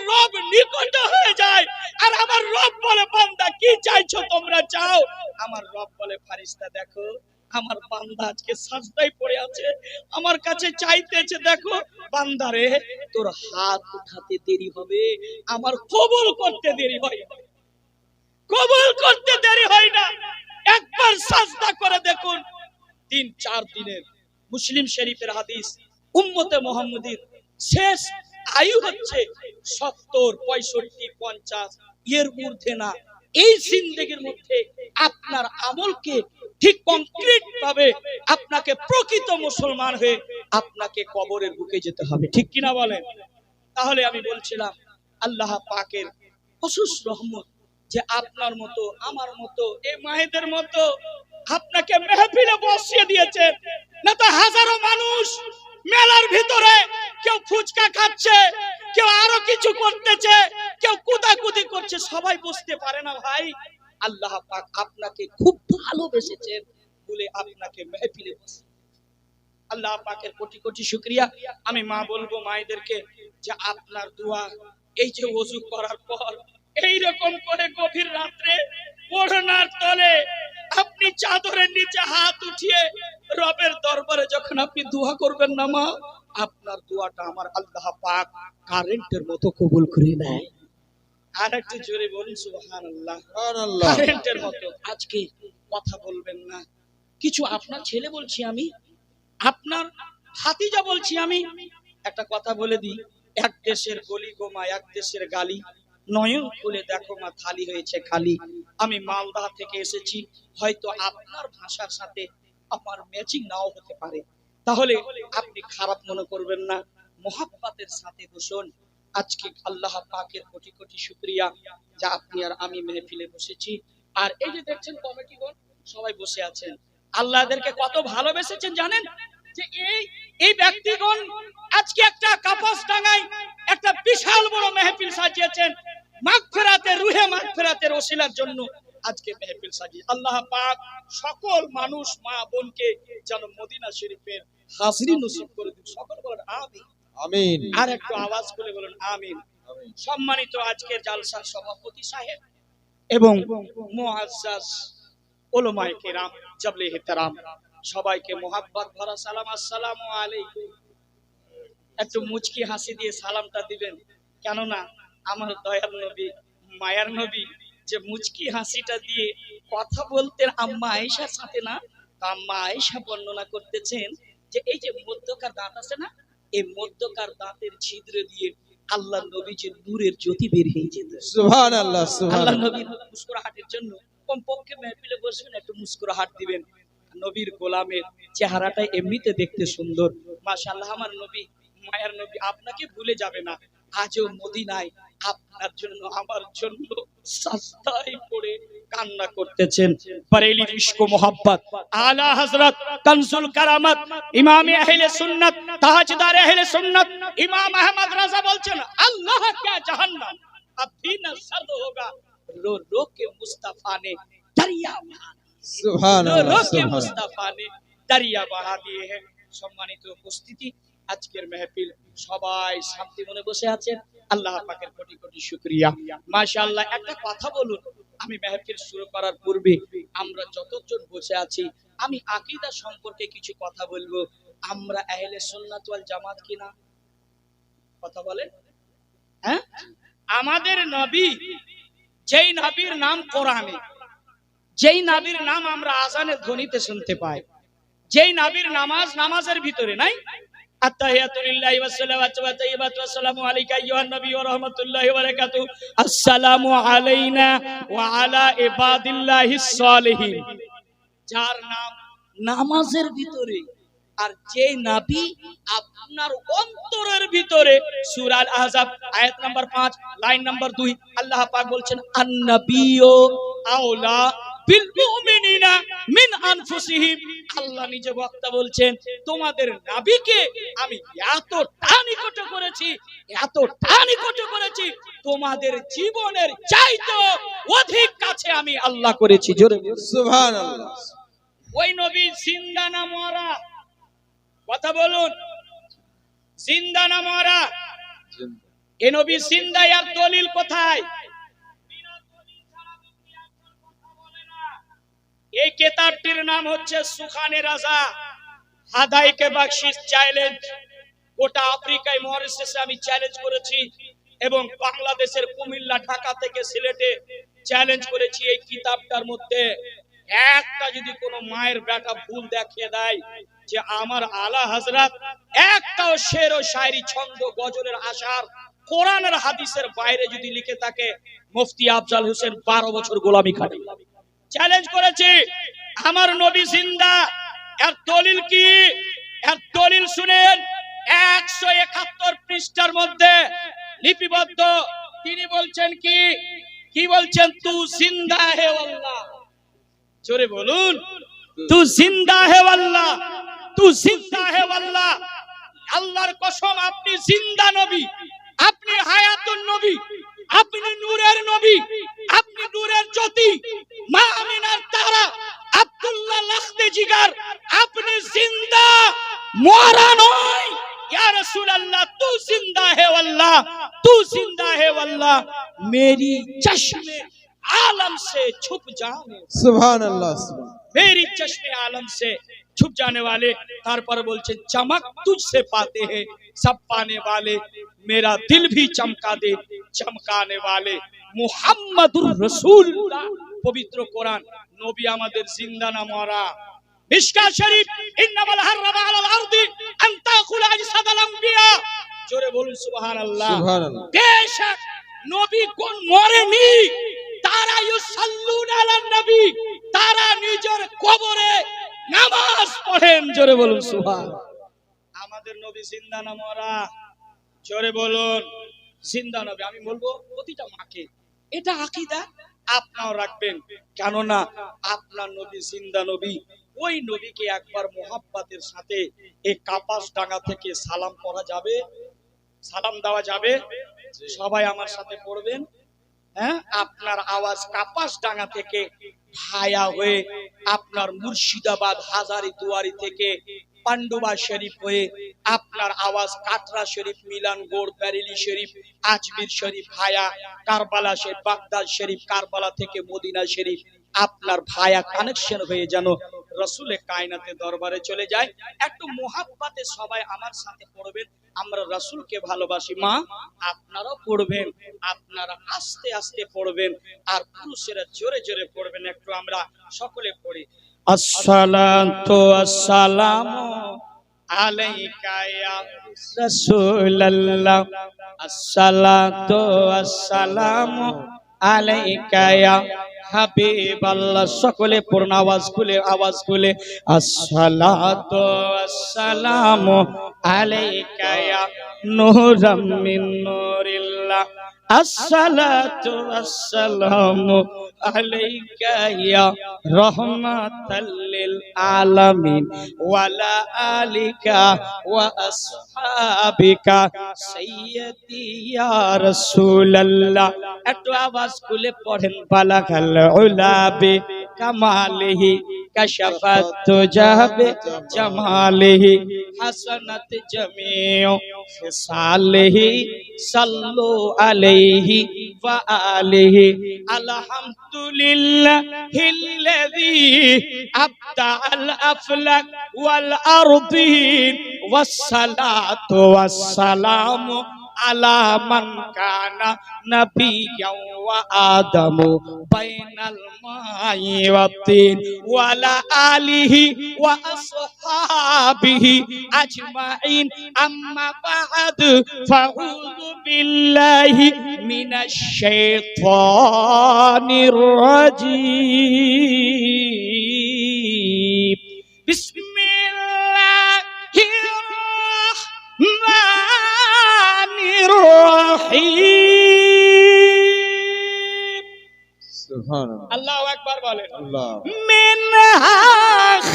রব নিকট হয়ে যায়। আর আমার রব বলে, বান্দা কি চাইছো তোমরা চাও। আমার রব বলে, ফেরেশতা দেখো আমার বান্দা আজকে সাজদায় পড়ে আছে, আমার কাছে চাইতেছে, দেখো বান্দারে তোর হাত উঠাতে দেরি হবে, আমার কবুল করতে দেরি হয়, কবুল করতে দেরি হয় না। একবার সাজদা করে দেখুন, 3-4 দিনের মুসলিম শরীফের হাদিস, উম্মতে মুহাম্মাদীর শেষ আয়ু হচ্ছে 70, 65, 50 এর ঊর্ধ্বে না। এই জিন্দেগীর মধ্যে আপনার আমলকে ঠিক কংক্রিট ভাবে আপনাকে প্রকৃত মুসলমান হয়ে আপনাকে কবরের বুকে যেতে হবে, ঠিক কিনা বলেন। তাহলে আমি বলছিলাম আল্লাহ পাকের অসুস রহমত যে আপনার মতো আমার মতো এই মায়েদের মতো আপনাকে মেহফিলে বসিয়ে দিয়েছেন, না তো হাজারো মানুষ মেলার ভিতরে কেউ ফুচকা খাচ্ছে, কেউ আরো কিছু করতেছে, কেউ কুদাকুদি করছে, সবাই বুঝতে পারে না ভাই আল্লাহ পাক আপনাকে খুব ভালোবেসেছেন বলে আপনাকে মেহফিলে বসিয়ে। আল্লাহ পাকের কোটি কোটি শুকরিয়া। আমি মা বলবো মায়েদেরকে যে আপনার দোয়া, এই যে ওযু করার পর এই রকম করে গভীর রাত্রে ওড়নার তলে আপনি চাদরের নিচে হাত উঠিয়ে রবের দরবারে যখন আপনি দোয়া করবেন না মা, আপনার দোয়াটা আমার আল্লাহ পাক কারেন্টের মতো কবুল করে নেয়। আর একটু জোরে বলুন সুবহানাল্লাহ। সুবহানাল্লাহ। কারেন্টের মতো। আজকে কথা বলবেন না, কিছু আপনার ছেলে বলছি আমি, আপনার ভাতিজা বলছি আমি, একটা কথা বলে দিই, এক দেশের গলি গোমা এক দেশের গালি, নয়ন খুলে দেখো মা থালি হয়েছে খালি। আমি মালদা থেকে এসেছি, হয়তো আপনার ভাষার সাথে আমার ম্যাচিং নাও হতে পারে, তাহলে আপনি খারাপ মনে করবেন না, মোহাব্বতের সাথে বসুন। আজকে আল্লাহ পাকের কোটি কোটি শুকরিয়া যে আপনি আর আমি মেহফিলে বসেছি। আর এই যে দেখছেন কমিটিগণ সবাই বসে আছেন, আল্লাহ এদেরকে কত ভালোবেসেছেন জানেন, যে এই ব্যক্তিগণ আজকে একটা কাপাসডাঙ্গায় একটা বিশাল বড় মেহফিল সাজিয়েছেন, মাগফিরাতের রুহে মাগফিরাতের ওসিলার জন্য আজকে মেহফিল সাজিয়ে আল্লাহ পাক সকল মানুষ মা বোনকে যেন মদিনা শরীফের হাজিরি নসিব করে দিন। সকল বলেন আমিন। আমিন। আর একটু আওয়াজ করে বলেন আমিন। সম্মানিত আজকের জালসার সভাপতি সাহেব এবং মুআজ্জাজ উলামায়ে কিরাম জাবলে ইহতিরাম, সবাইকে মোহাব্বত ভরা সালাম, আসসালামু আলাইকুম। একটু মুচকি হাসি দিয়ে সালামটা দিবেন, কেননা আমার দয়াল নবী মায়ার নবী যে মুচকি হাসিটা দিয়ে কথা বলতেন আম্মা আয়েশার সাথে না, আম্মা আয়েশা বর্ণনা করতেছেন যে এই যে মধ্যকার দাঁত আছে না, এই মধ্যকার দাঁতের ছিদ্র দিয়ে আল্লাহ নবীজির নূরের জ্যোতি বের হয়ে যেত। সুবহানাল্লাহ। আল্লাহ নবীর মুস্কুরাহাটের জন্য কমপক্ষে মেহফিলে বসবেন একটু মুস্কুরাহাট দিবেন। নবীর গোলামের চেহারাটা এমনিতে দেখতে সুন্দর, মাশাআল্লাহ। আমার নবী মায়ার নবী আপনাকে ভুলে যাবে না, আজও মদিনায় আপনার জন্য আমার জন্য সাজদায় পড়ে কান্না করতেছেন। বরেলির ইশক ও মোহাব্বত, আলা হযরত কানজুল কারামাত, ইমামে আহলে সুন্নাত, তাজদার আহলে সুন্নাত ইমাম আহমদ রাজা বলছেন, আল্লাহ কা জাহান্নাম अब भी न सर्द होगा, रो रो के मुस्तफा ने दरिया बहा, सुभान अल्लाह, रो रो के मुस्तफा ने दरिया बहा दिए हैं। সম্মানিত উপস্থিতি, আজকের মেহফিল সবাই শান্তি মনে বসে আছেন, আল্লাহ পাকের কোটি কোটি শুকরিয়া। মাশাআল্লাহ। একটা কথা বলুন, আমি মেহফিল শুরু করার পূর্বে আমরা যতজন বসে আছি, আমি আকীদা সম্পর্কে কিছু কথা বলবো। আমরা আহলে সুন্নাত ওয়াল জামাত কিনা? কথা বলেন। হ্যাঁ, আমাদের নবী, যেই নবীর নাম কোরআনে, যেই নবীর নাম আমরা আযানের ধ্বনিতে শুনতে পাই, যেই নবীর নামাজের ভিতরে নাই, আত্তাহিয়াতু লিল্লাহি ওয়াস সালাওয়াতু ওয়াত তাইয়্যিবাতু ওয়াসসালামু আলাইকা আইয়ুহান নবী ওয়া রাহমাতুল্লাহি ওয়া বারাকাতুহু, আসসালামু আলাইনা ওয়া আলা ইবাদিল্লাহিস সালিহিন। যার নাম নামাজের ভিতরে, আর যে নবী আপনার অন্তরের ভিতরে, সূরা আল আহজাব আয়াত নাম্বার 5 লাইন নাম্বার 2 আল্লাহ পাক বলছেন, আন-নাবিয়্যু আওলা বিল মুমিনিনা মিন আনফুসিহিম। আল্লাহ নিজে বক্তা বলছেন, তোমাদের নবীকে আমি এতটা নিকট করেছি, এতটা নিকট করেছি, তোমাদের জীবনের চাইতে অধিক কাছে আমি আল্লাহ করেছি। জোরে সুবহানাল্লাহ। ওই নবী জিন্দা না মরা? কথা বলুন, জিন্দা না মরা? এ নবী জিন্দা, এর দলিল কোথায়? এই কিতাবটির নাম হচ্ছে সুখানে রাজা হাদাইকে বখশিশ চ্যালেঞ্জ। গোটা আফ্রিকায় মরিশাসে আমি চ্যালেঞ্জ করেছি এবং বাংলাদেশের কুমিল্লা, ঢাকা থেকে সিলেটে চ্যালেঞ্জ করেছি। এই কিতাবটার মধ্যে একটা যদি কোনো মায়ের বেটা ভুল দেখিয়ে দেয় যে আমার আলা হযরত একটাও শের ও শায়রি, ছন্দ, গজলের আশার কোরআনের হাদিসের বাইরে যদি লিখে থাকে, মুফতি আফজাল হোসেন 12 বছর গোলামি খাটে। চ্যালেঞ্জ করেছি, আমার নবী জিন্দা। এর দলিল কি? এর দলিল শুনেন। 171 পৃষ্ঠার মধ্যে লিপিবদ্ধ। তিনি বলছেন কি বলছেন? তু জিন্দা হে আল্লাহ। জোরে বলুন, তু জিন্দা হে আল্লাহ, তু জিন্দা হে আল্লাহ। আল্লাহর কসম, আপনি জিন্দা নবী, আপনি হায়াতুন নবী, আপনি নূরের নবী, আপনি নূরের জ্যোতি, মা আমিনার তারা, আব্দুল্লাহ লাখতে জিগার, আপনি জিন্দা, মরা নয়। या रसूल अल्लाह, तू जिंदा है वल्लाह, तू जिंदा है वल्लाह, मेरी चश्मे आलम से छुप जाने, सुभान अल्लाह, मेरी चश्मे आलम से छुप जाने वाले। तार पर बोलचे चमक तुझसे पाते हैं सब पाने वाले, मेरा दिल भी चमका दे चमकाने वाले, मुहम्मदुर रसूलुल्लाह। पवित्र कुरान। नबी आमादेर जिंदा ना मरा। मिशकात शरीफ, इन्नमाल हर्रामा अलाल अर्दी अन ताकुल अजसादाल अंबिया। जोरे बोलুন সুবহানাল্লাহ, सुभान अल्लाह। बेशक নবী কোন মরেনি, তারা ইউসাল্লুনা আলান নবী, তারা নিজের কবরে নামাজ পড়েন। জোরে বলুন সুবহান। আমাদের নবী জিন্দা না মরা? জোরে বলুন জিন্দা নবী। আমি বলবো প্রতিটা মাকে এটা আকীদা আপনাও রাখবেন, কেননা আপনার নবী জিন্দা নবী। ওই নবীকে একবার মোহাব্বতের সাথে এই কাপাস ডাঙ্গা থেকে সালাম পড়া যাবে, সালাম দেওয়া যাবে? সবাই আমার সাথে পড়বেন। হ্যাঁ, আপনার আওয়াজ কাপাস ডাঙ্গা থেকে ভায়া হয়ে আপনার মুর্শিদাবাদ হাজারি দুয়ারি থেকে পান্ডুবা শরীফ হয়ে আপনার আওয়াজ কাটরা শরীফ, মিলানগড়, বেরেলি শরীফ, আজমির শরীফ ভায়া কারবালা শরীফ, বাগদাদ শরীফ, কারবালা থেকে মদিনা শরীফ আপনার ভায়া কানেকশন হয়ে যেন রসুলে কায়নাতে দরবারে চলে যায়। একটু মোহাব্বতে সবাই আমার সাথে পড়বেন, আমরা রসুলকে ভালোবাসি। মা আপনারাও পড়বেন, আপনারা আস্তে আস্তে পড়বেন, আর পুরুষেরা জোরে জোরে পড়বেন। একটু আমরা সকলে পড়ি। আসসালাতু আসসালামু আলাইকা ইয়া রাসূলুল্লাহ, আসসালাতু আসসালামু আলাইকা ইয়া হাবিবাল্লাহ। সকলে পূর্ণ আওয়াজ খুলে আসসালাতু আসসালামু আলাইকা ইয়া নূরাম মিন নূরিল্লাহ, আসসালাতু আসসালামু আলাইকা ইয়া রাহমাতাল লিল আলামিন ওয়া আলা আলিকা ওয়া আসহাবিকা সাইয়্যিদি ইয়া রাসূলুল্লাহ। একটু আওয়াজ খুলে পড়েন। বালাগাল উলাবি কামালিহি কাশাফাত তুজাবে জামালিহি হাসানাত জামিউ ফিসালিহি সাল্লু আলাইহি ওয়া আলিহি। আলহামদুলিল্লাহিল্লাযী আবদাআল আফলাক ওয়াল আরদিন ওয়াসসালাতু ওয়াসসালামু আলা মান কানা নাবিয়্যান ওয়া আদামু বাইনাল মাই ওয়াত তিন ওয়া আলা আলিহি ওয়া আসহাবিহি আজমাইন। আম্মা বা'দ ফাউযু বিল্লাহি মিনাশ শাইতানির রাজীম। বিসমিল্লাহির রাহমানির রহিম। সুবহানাল্লাহ। আল্লাহু আকবার বলেন। আল্লাহ। মিনহা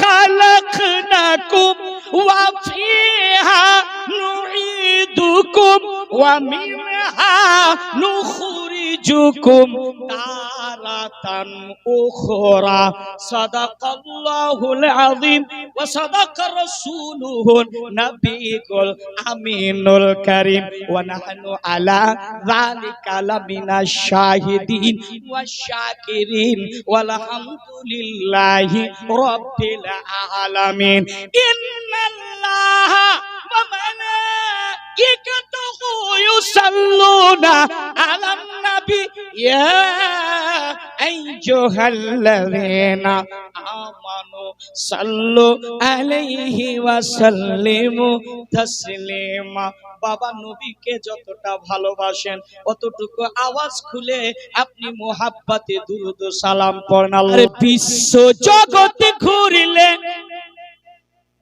খালাকনাকুম ওয়া ফিহা নুঈদুকুম ওয়া মিনহা নুখরিজুকুম মারাতান উখরা সাদাকাল্লাহুল আযীম ওয়া সাদাকা রাসূলুহুন নাবিয়ুল আমিনুল কারীম ওয়া নাহনু আলা যালিকা লামিনাশ শাহিদিন ওয়াশ শাকিরিন ওয়ালহামদুলিল্লাহি রাব্বিল আলামিন ইন্নাল্লাহা ওয়া মালাইকাতুহু ইউসাল্লুনা আলান নাবি ইয়া আইয়ুহাল্লাযীনা আমানু সাল্লু আলাইহি ওয়া সাল্লিমু তাসলিমা। বাবা নবীকে যতটা ভালোবাসেন অতটুকু আওয়াজ খুলে আপনি মোহাব্বতে দুরূদ ও সালাম পড়েন। আরে বিশ্ব জগৎ ঘুরলে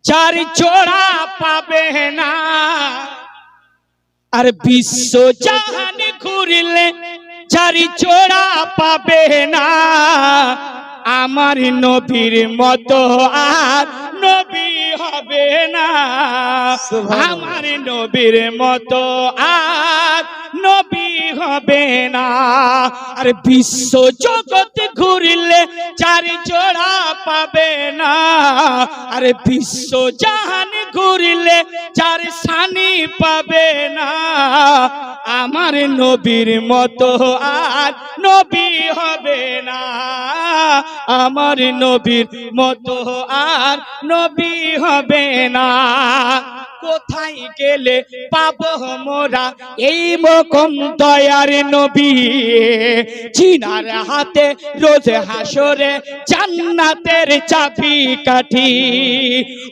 চার জোড়া পাবে না, আর বিশ্ব জাহান ঘুরলে চার জোড়া পাবে না, আমার নবীর মতো আর নবী হবে না, আমার নবীর মতো আর নবী হবে না। আর বিশ্ব জগৎ ঘুরলে চার জোড়া পাবে না, আর বিশ্ব জাহান ঘুরলে চার সানি পাবে না, আমার নবীর মতো আর নবী হবে না, আমার নবীর মতো আর নবী হবে না। কোথায় গেলে পাবো মোরা এই মকম দয়ার নবী, জিনার হাতে রোজ হাসরে জান্নাতের চাবি কাঠি।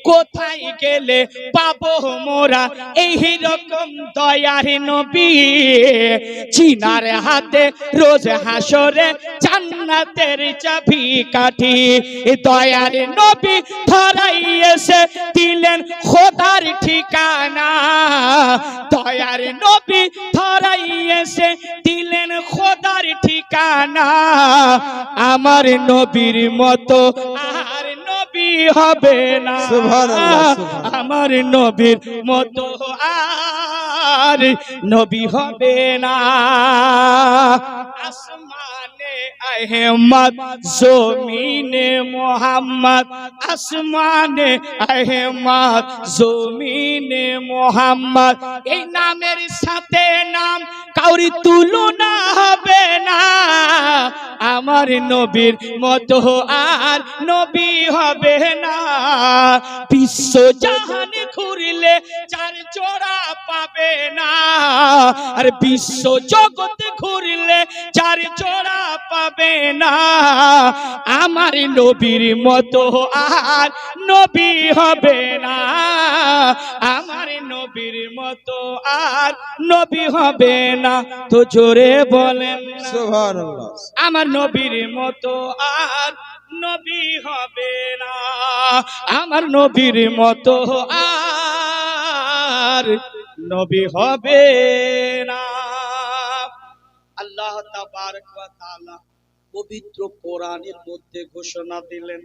কোথায় গেলে পাবো মোরা এই রকম দয়ার নবী, জিনার হাতে রোজ হাসরে জান্নাতের চাবি কাঠি। দয়ার নবী ধরাই এসে দিলেন খোদার ঠিকানা, দয়ার নবী ধরাই এসে দিলেন খোদার ঠিকানা, আমার নবীর মতো আর নবী হবে না, আমার নবীর মতো আর নবী হবে না। আসমানে আহমদ জমিনে মোহাম্মদ, আসমানে আহমদ জমিনে মোহাম্মদ, এই নামের সাথে নাম কাউরি তুলনা হবে না, আমার নবীর মতো আর নবী হবে না। বিশ্ব জাহান ঘুরলে চার জোড়া পাবে না, আর বিশ্ব জগৎ ঘুরলে চার জোড়া পাবে না, আমার নবীর মতো আর নবী হবে না, আমার নবীর মতো আর নবী হবে না। তো জোরে বলেন সুবহানাল্লাহ। আমার নবীর মতো আর নবী হবে না, আমার নবীর মতো আর নবী হবে না। আল্লাহ তাবারক ওয়া তাআলা পবিত্র কোরআনের মধ্যে ঘোষণা দিলেন,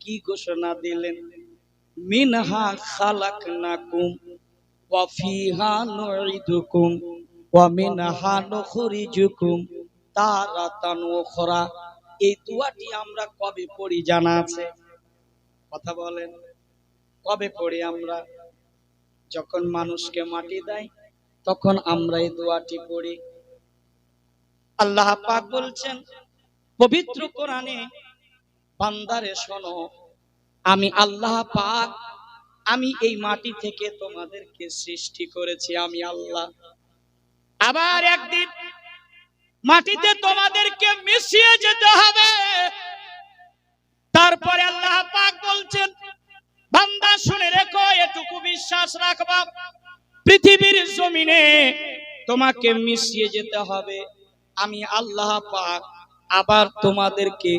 কি ঘোষণা দিলেন? মিনহা খালাকনাকুম ওয়া ফিহা নুঈদুকুম ওয়া মিনহা নুখরিজুকুম তারাতান উখরা। এই দোয়াটি আমরা কবে পড়ি জানা আছে? কথা বলেন, কবে পড়ি আমরা? যখন মানুষকে মাটি দেয় তখন আমরা এই দোয়াটি পড়ি। আল্লাহ পাক বলছেন পবিত্র কোরআনে, বান্দারে শোনো, আমি আল্লাহ পাক, আমি এই মাটি থেকে তোমাদেরকে সৃষ্টি করেছি, আমি আল্লাহ। আবার একদিন মাটিতে তোমাদেরকে মিশিয়ে যেতে হবে। তারপরে আল্লাহ পাক বলছেন, বান্দা শুনে রেখো, এটুকু বিশ্বাস রাখবা, পৃথিবীর জমিনে তোমাকে মিশিয়ে যেতে হবে, আমি আল্লাহ পাক আবার তোমাদেরকে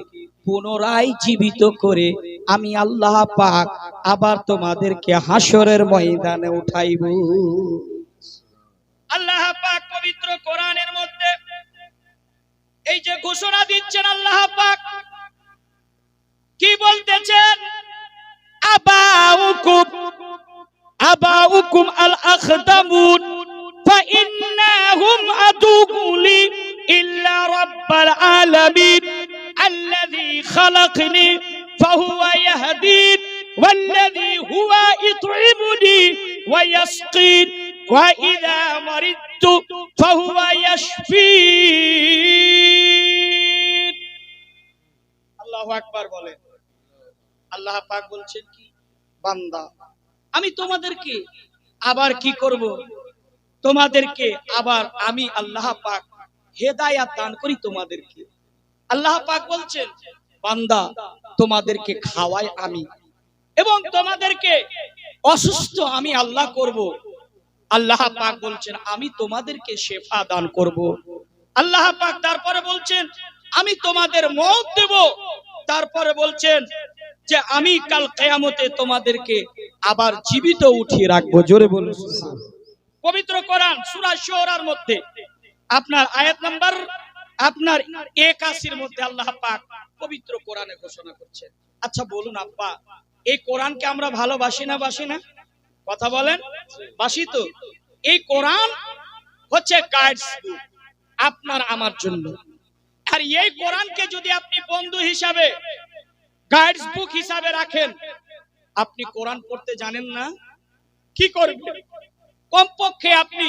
পুনরায় জীবিত করে আমি আল্লাহ পাক আবার তোমাদেরকে হাসরের ময়দানে উঠাইব। আল্লাহ পাক পবিত্র কোরআনের মধ্যে এই যে ঘোষণা দিচ্ছেন, আল্লাহ পাক কি বলতেছেন? আবাউকুম আল আখদামুন ফাইন্নাহুম আদুকুলি إلا رب العالمين الذي خلقني فهو يهدين والذي هو يطعمني ويسقين وإذا مرضت فهو يشفين الله أكبر বলেন আল্লাহ পাক বলছেন কি বান্দা আমি তোমাদেরকে আবার কি করব তোমাদেরকে আবার আমি আল্লাহ পাক হেদায়েত দান করি তোমাদেরকে আল্লাহ পাক বলছেন বান্দা তোমাদেরকে খাওয়াই আমি এবং তোমাদেরকে অসুস্থ আমি আল্লাহ করব আল্লাহ পাক বলছেন আমি তোমাদেরকে শেফা দান করব আল্লাহ পাক তারপরে বলছেন আমি তোমাদের মওত দেব তারপরে বলছেন যে আমি কাল কিয়ামতে তোমাদেরকে আবার জীবিত উঠিয়ে রাখবো জোরে বলুন পবিত্র কোরআন সূরা শুরার মধ্যে আপনার আয়াত নাম্বার আপনার 81 এর মধ্যে আল্লাহ পাক পবিত্র কোরআনে ঘোষণা করছেন আচ্ছা বলুন আব্বা এই কোরআনকে আমরা ভালোবাসি না কথা বলেন বাসি তো এই কোরআন হচ্ছে গাইডস বুক আপনার আমার জন্য আর এই কোরআনকে যদি আপনি বন্ধু হিসাবে গাইডস বুক হিসাবে রাখেন আপনি কোরআন পড়তে জানেন না কি করবেন কমপক্ষে আপনি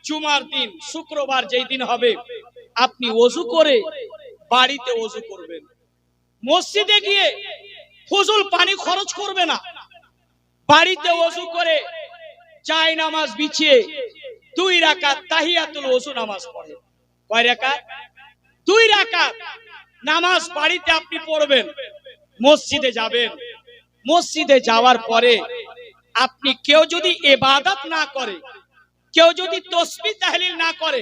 জুমার দিন শুক্রবার যেই দিন হবে আপনি ওযু করে বাড়িতে ওযু করবেন মসজিদে গিয়ে ফজল পানি খরচ করবে না বাড়িতে ওযু করে চায় নামাজ বিছিয়ে 2 রাকাত তাহিয়াতুল ওযু নামাজ পড়ে কয় রাকাত 2 রাকাত নামাজ বাড়িতে আপনি পড়বেন মসজিদে যাবেন মসজিদে যাওয়ার পরে আপনি কেউ যদি ইবাদত না করে কেউ যদি তাসবিহ তাহলিল না করে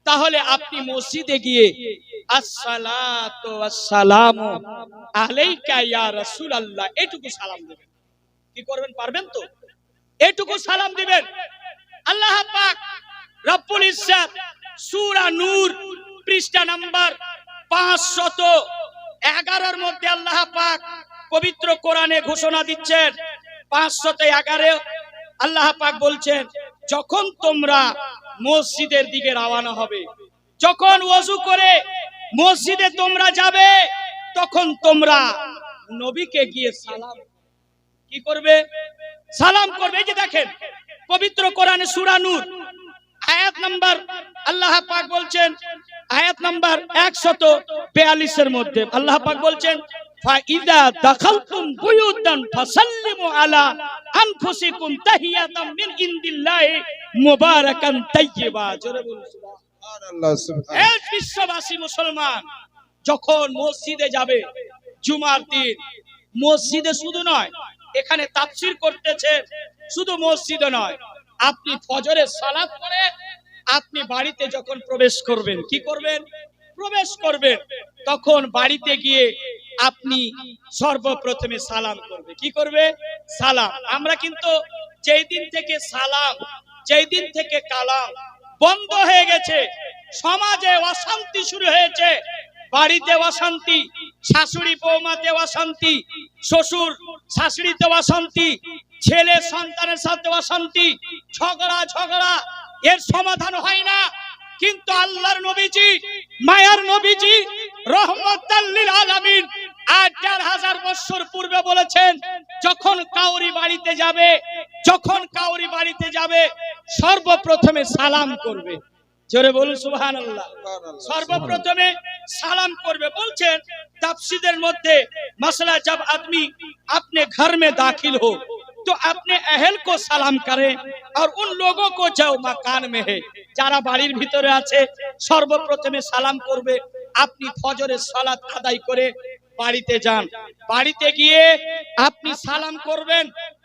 তাহলে আপনি মসজিদে গিয়ে আসসালাতু ওয়াসসালামু আলাইকা ইয়া রাসূলুল্লাহ এটুকু সালাম দিবেন কি করবেন পারবেন তো এটুকু সালাম দিবেন আল্লাহ পাক রব্বুল ইজ্জত সূরা নূর পৃষ্ঠা নাম্বার 511 এর মধ্যে আল্লাহ পাক পবিত্র কোরআনে ঘোষণা দিচ্ছেন 511 আল্লাহ পাক বলছেন যখন তোমরা মসজিদের দিকে রওনা হবে যখন ওযু করে মসজিদে তোমরা যাবে তখন তোমরা নবীকে গিয়ে সালাম কি করবে সালাম করবে এই যে দেখেন পবিত্র কোরআনে সূরা নূর আয়াত নাম্বার আল্লাহ পাক বলছেন আয়াত নাম্বার 142 এর মধ্যে আল্লাহ পাক বলছেন ফাইদা দাখালতুম বুয়ুতান ফাসাল্লিমু আলা আনফুসিকুম তাহিয়াতাম মিন ইনদিল্লাহি মুবারাকান তাইয়্যিবা জোরে বলুন সুবহানাল্লাহ সুবহানাল্লাহ এই বিশ্ববাসী মুসলমান যখন মসজিদে যাবে জুমার দিন মসজিদে শুধু নয় এখানে তাফসীর করতেছে শুধু মসজিদে নয় আপনি ফজরের সালাত পড়ে আপনি বাড়িতে যখন প্রবেশ করবেন কি করবেন প্রবেশ করবেন তখন বাড়িতে গিয়ে আপনি সর্বপ্রথমে সালাম করবে কি করবে সালাম আমরা কিন্তু যেই দিন থেকে সালাম যেই দিন থেকে কালাম বন্ধ হয়ে গেছে সমাজে অশান্তি শুরু হয়েছে বাড়িতে অশান্তি শাশুড়ি বৌমাতে অশান্তি শ্বশুর শাশুড়িতে অশান্তি ছেলে সন্তানের সাথে অশান্তি ঝগড়া এর সমাধান হয় না কিন্তু আল্লাহর নবীজি মায়ার নবীজি রহমাতাল লিল আলামিন 8000 বছর পূর্বে বলেছেন যখন কাউরি বাড়িতে যাবে সর্বপ্রথমে সালাম করবে জোরে বলুন সুবহানাল্লাহ সর্বপ্রথমে সালাম করবে বলছেন তাফসীরের মধ্যে মাসলা जब आदमी अपने घर में दाखिल हो तो अपने अहल को सलाम करे और उन लोगों को जो मकान में है যারা বাড়ির ভিতরে আছে সর্বপ্রথমে সালাম করবে আপনি ফজরের সালাত আদায় করে বাড়িতে যান বাড়িতে গিয়ে আপনি সালাম করবেন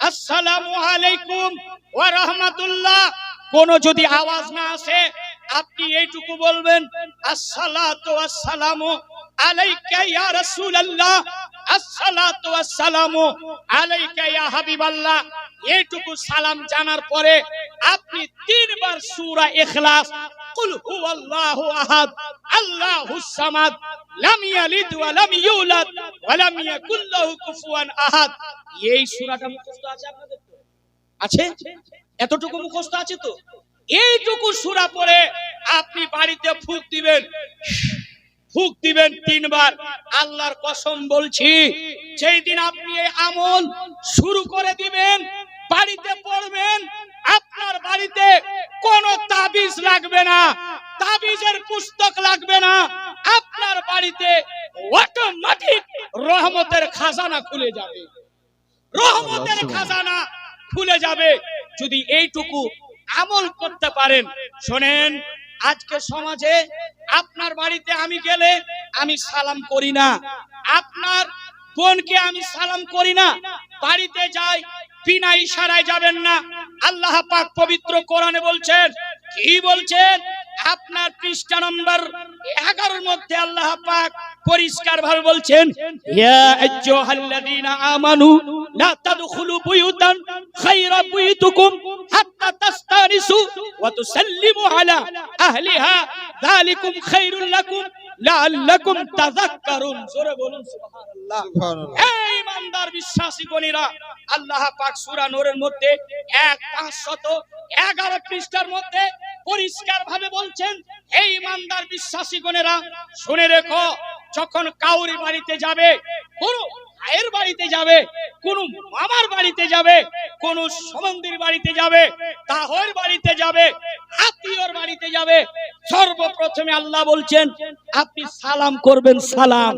আসসালামু আলাইকুম ওয়া রাহমাতুল্লাহ কোন যদি আওয়াজ না আসে আপনি এইটুকু বলবেন আসসালাতু ওয়াসসালামু আলাইকা ইয়া রাসূলুল্লাহ আসসালাতু ওয়াসসালামু আলাইকা ইয়া হাবিবাল্লাহ এইটুকু সালাম জানার পরে আপনি 3 বার সূরা ইখলাস কুল হুয়াল্লাহু আহাদ আল্লাহুস সামাদ লাম ইয়ালিদ ওয়া লাম ইউলাদ ওয়া লাম ইয়াকুল লাহু কুফুয়ান আহাদ এই সূরাটা মুখস্থ আছে আপনাদের তো আছে এতটুকু মুখস্থ আছে তো এইটুকু সূরা পড়ে আপনি বাড়ি বাড়িতে ফুঁক দিবেন, ফুঁক দিবেন 3 বার। আল্লাহর কসম বলছি, যেই দিন আপনি এই আমল শুরু করে দিবেন, বাড়িতে পড়বেন, আপনার বাড়িতে কোনো তাবিজ লাগবে না, তাবিজের পুস্তক লাগবে না, আপনার বাড়িতে অটোমেটিক রহমতের খাজানা খুলে যাবে, রহমতের খাজানা খুলে যাবে যদি এইটুকু আমল করতে পারেন। শোনেন, আজকে সমাজে আপনার বাড়িতে আমি গেলে আমি সালাম করি না, আপনার বোনকে আমি সালাম করি না, বাড়িতে যাই বিনা ইশারায় যাবেন না। আল্লাহ পাক পবিত্র কোরআনে বলছেন, কি বলছেন? আপনার পৃষ্ঠা নম্বর 11 মধ্যে আল্লাহ পাক পরিষ্কার ভাবে বলছেন, ইয়া আইয়ুহাল্লাযীনা আমানু লা তাদখুলু বুয়ুতান খায়রা বুয়ুতিকুম হাত্তা তাস্তানিসু ওয়া তুসাল্লিমু আলা আহলিহা যালিকুম খায়রুল লাকুম লাআল্লাকুম তাযাক্কারুন। জোরে বলুন সুবহানাল্লাহ। এই ইমানদার বিশ্বাসী গণীরা, আল্লাহ পাক সূরা নূরের মধ্যে 511 পৃষ্ঠার মধ্যে পরিষ্কার ভাবে বলছেন, এই ইমানদার বিশ্বাসী গণেরা শুনে রেখো, যখন কাউরি বাড়িতে যাবে, কোন ভাইয়ের বাড়িতে যাবে, কোন মামার বাড়িতে যাবে, কোন সম্বন্ধীর বাড়িতে যাবে, তাহর বাড়িতে যাবে, আত্মীয়র বাড়িতে যাবে, সর্বপ্রথমে আল্লাহ বলছেন আপনি সালাম করবেন। সালাম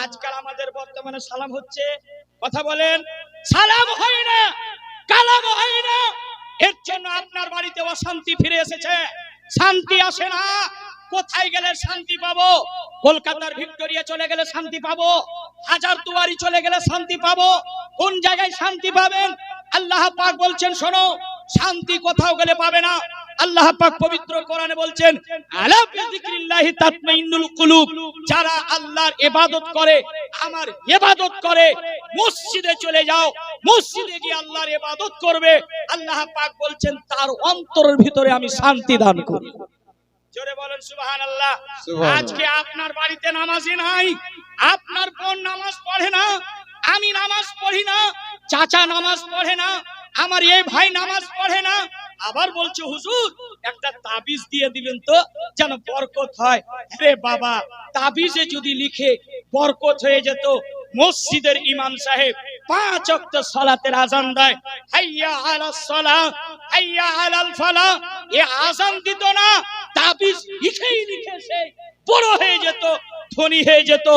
আজকাল আমাদের বর্তমানে সালাম হচ্ছে, কথা বলেন, সালাম হয় না, কালাম হয় না। এর জন্য আপনার বাড়িতে অশান্তি ফিরে এসেছে, শান্তি আসে না। কোথায় গেলে শান্তি পাবো? কলকাতার ভিক্টোরিয়া চলে গেলে শান্তি পাবো, হাজারদুয়ারি চলে গেলে শান্তি পাবো, কোন জায়গায় শান্তি পাবেন? আল্লাহ পাক বলছেন, শোনো, শান্তি কোথাও গেলে পাবে না। আল্লাহ পাক পবিত্র কোরআনে বলছেন, আলা বিযিকরিল্লাহি তাতমাইন্নুল কুলুব, যারা আল্লাহর ইবাদত করে, আমার ইবাদত করে, মসজিদে চলে যাও, মসজিদে গিয়ে আল্লাহর ইবাদত করবে, আল্লাহ পাক বলছেন তার অন্তরের ভিতরে আমি শান্তি দান করি। জোরে বলেন সুবহানাল্লাহ। আজকে আপনার বাড়িতে নামাজি নাই, আপনার বোন নামাজ পড়ে না, আমি নামাজ পড়ি না, চাচা নামাজ পড়ে না, আমার এই ভাই নামাজ পড়ে না, আবার বলছে হুজুর একটা তাবিজ দিয়ে দিবেন তো যেন বরকত হয়। আরে বাবা, তাবিজে যদি লিখে বরকত হয়ে যেত, মসজিদের ইমাম সাহেব 5 ওয়াক্ত সালাতের আযান দেয়, হাইয়া আলাস সালাহ হাইয়া আলাল ফালাহ, এ আযান দিত না, তাবিজ লিখেই লিখেছে বড় হয়ে যেত, ধনী হয়ে যেত।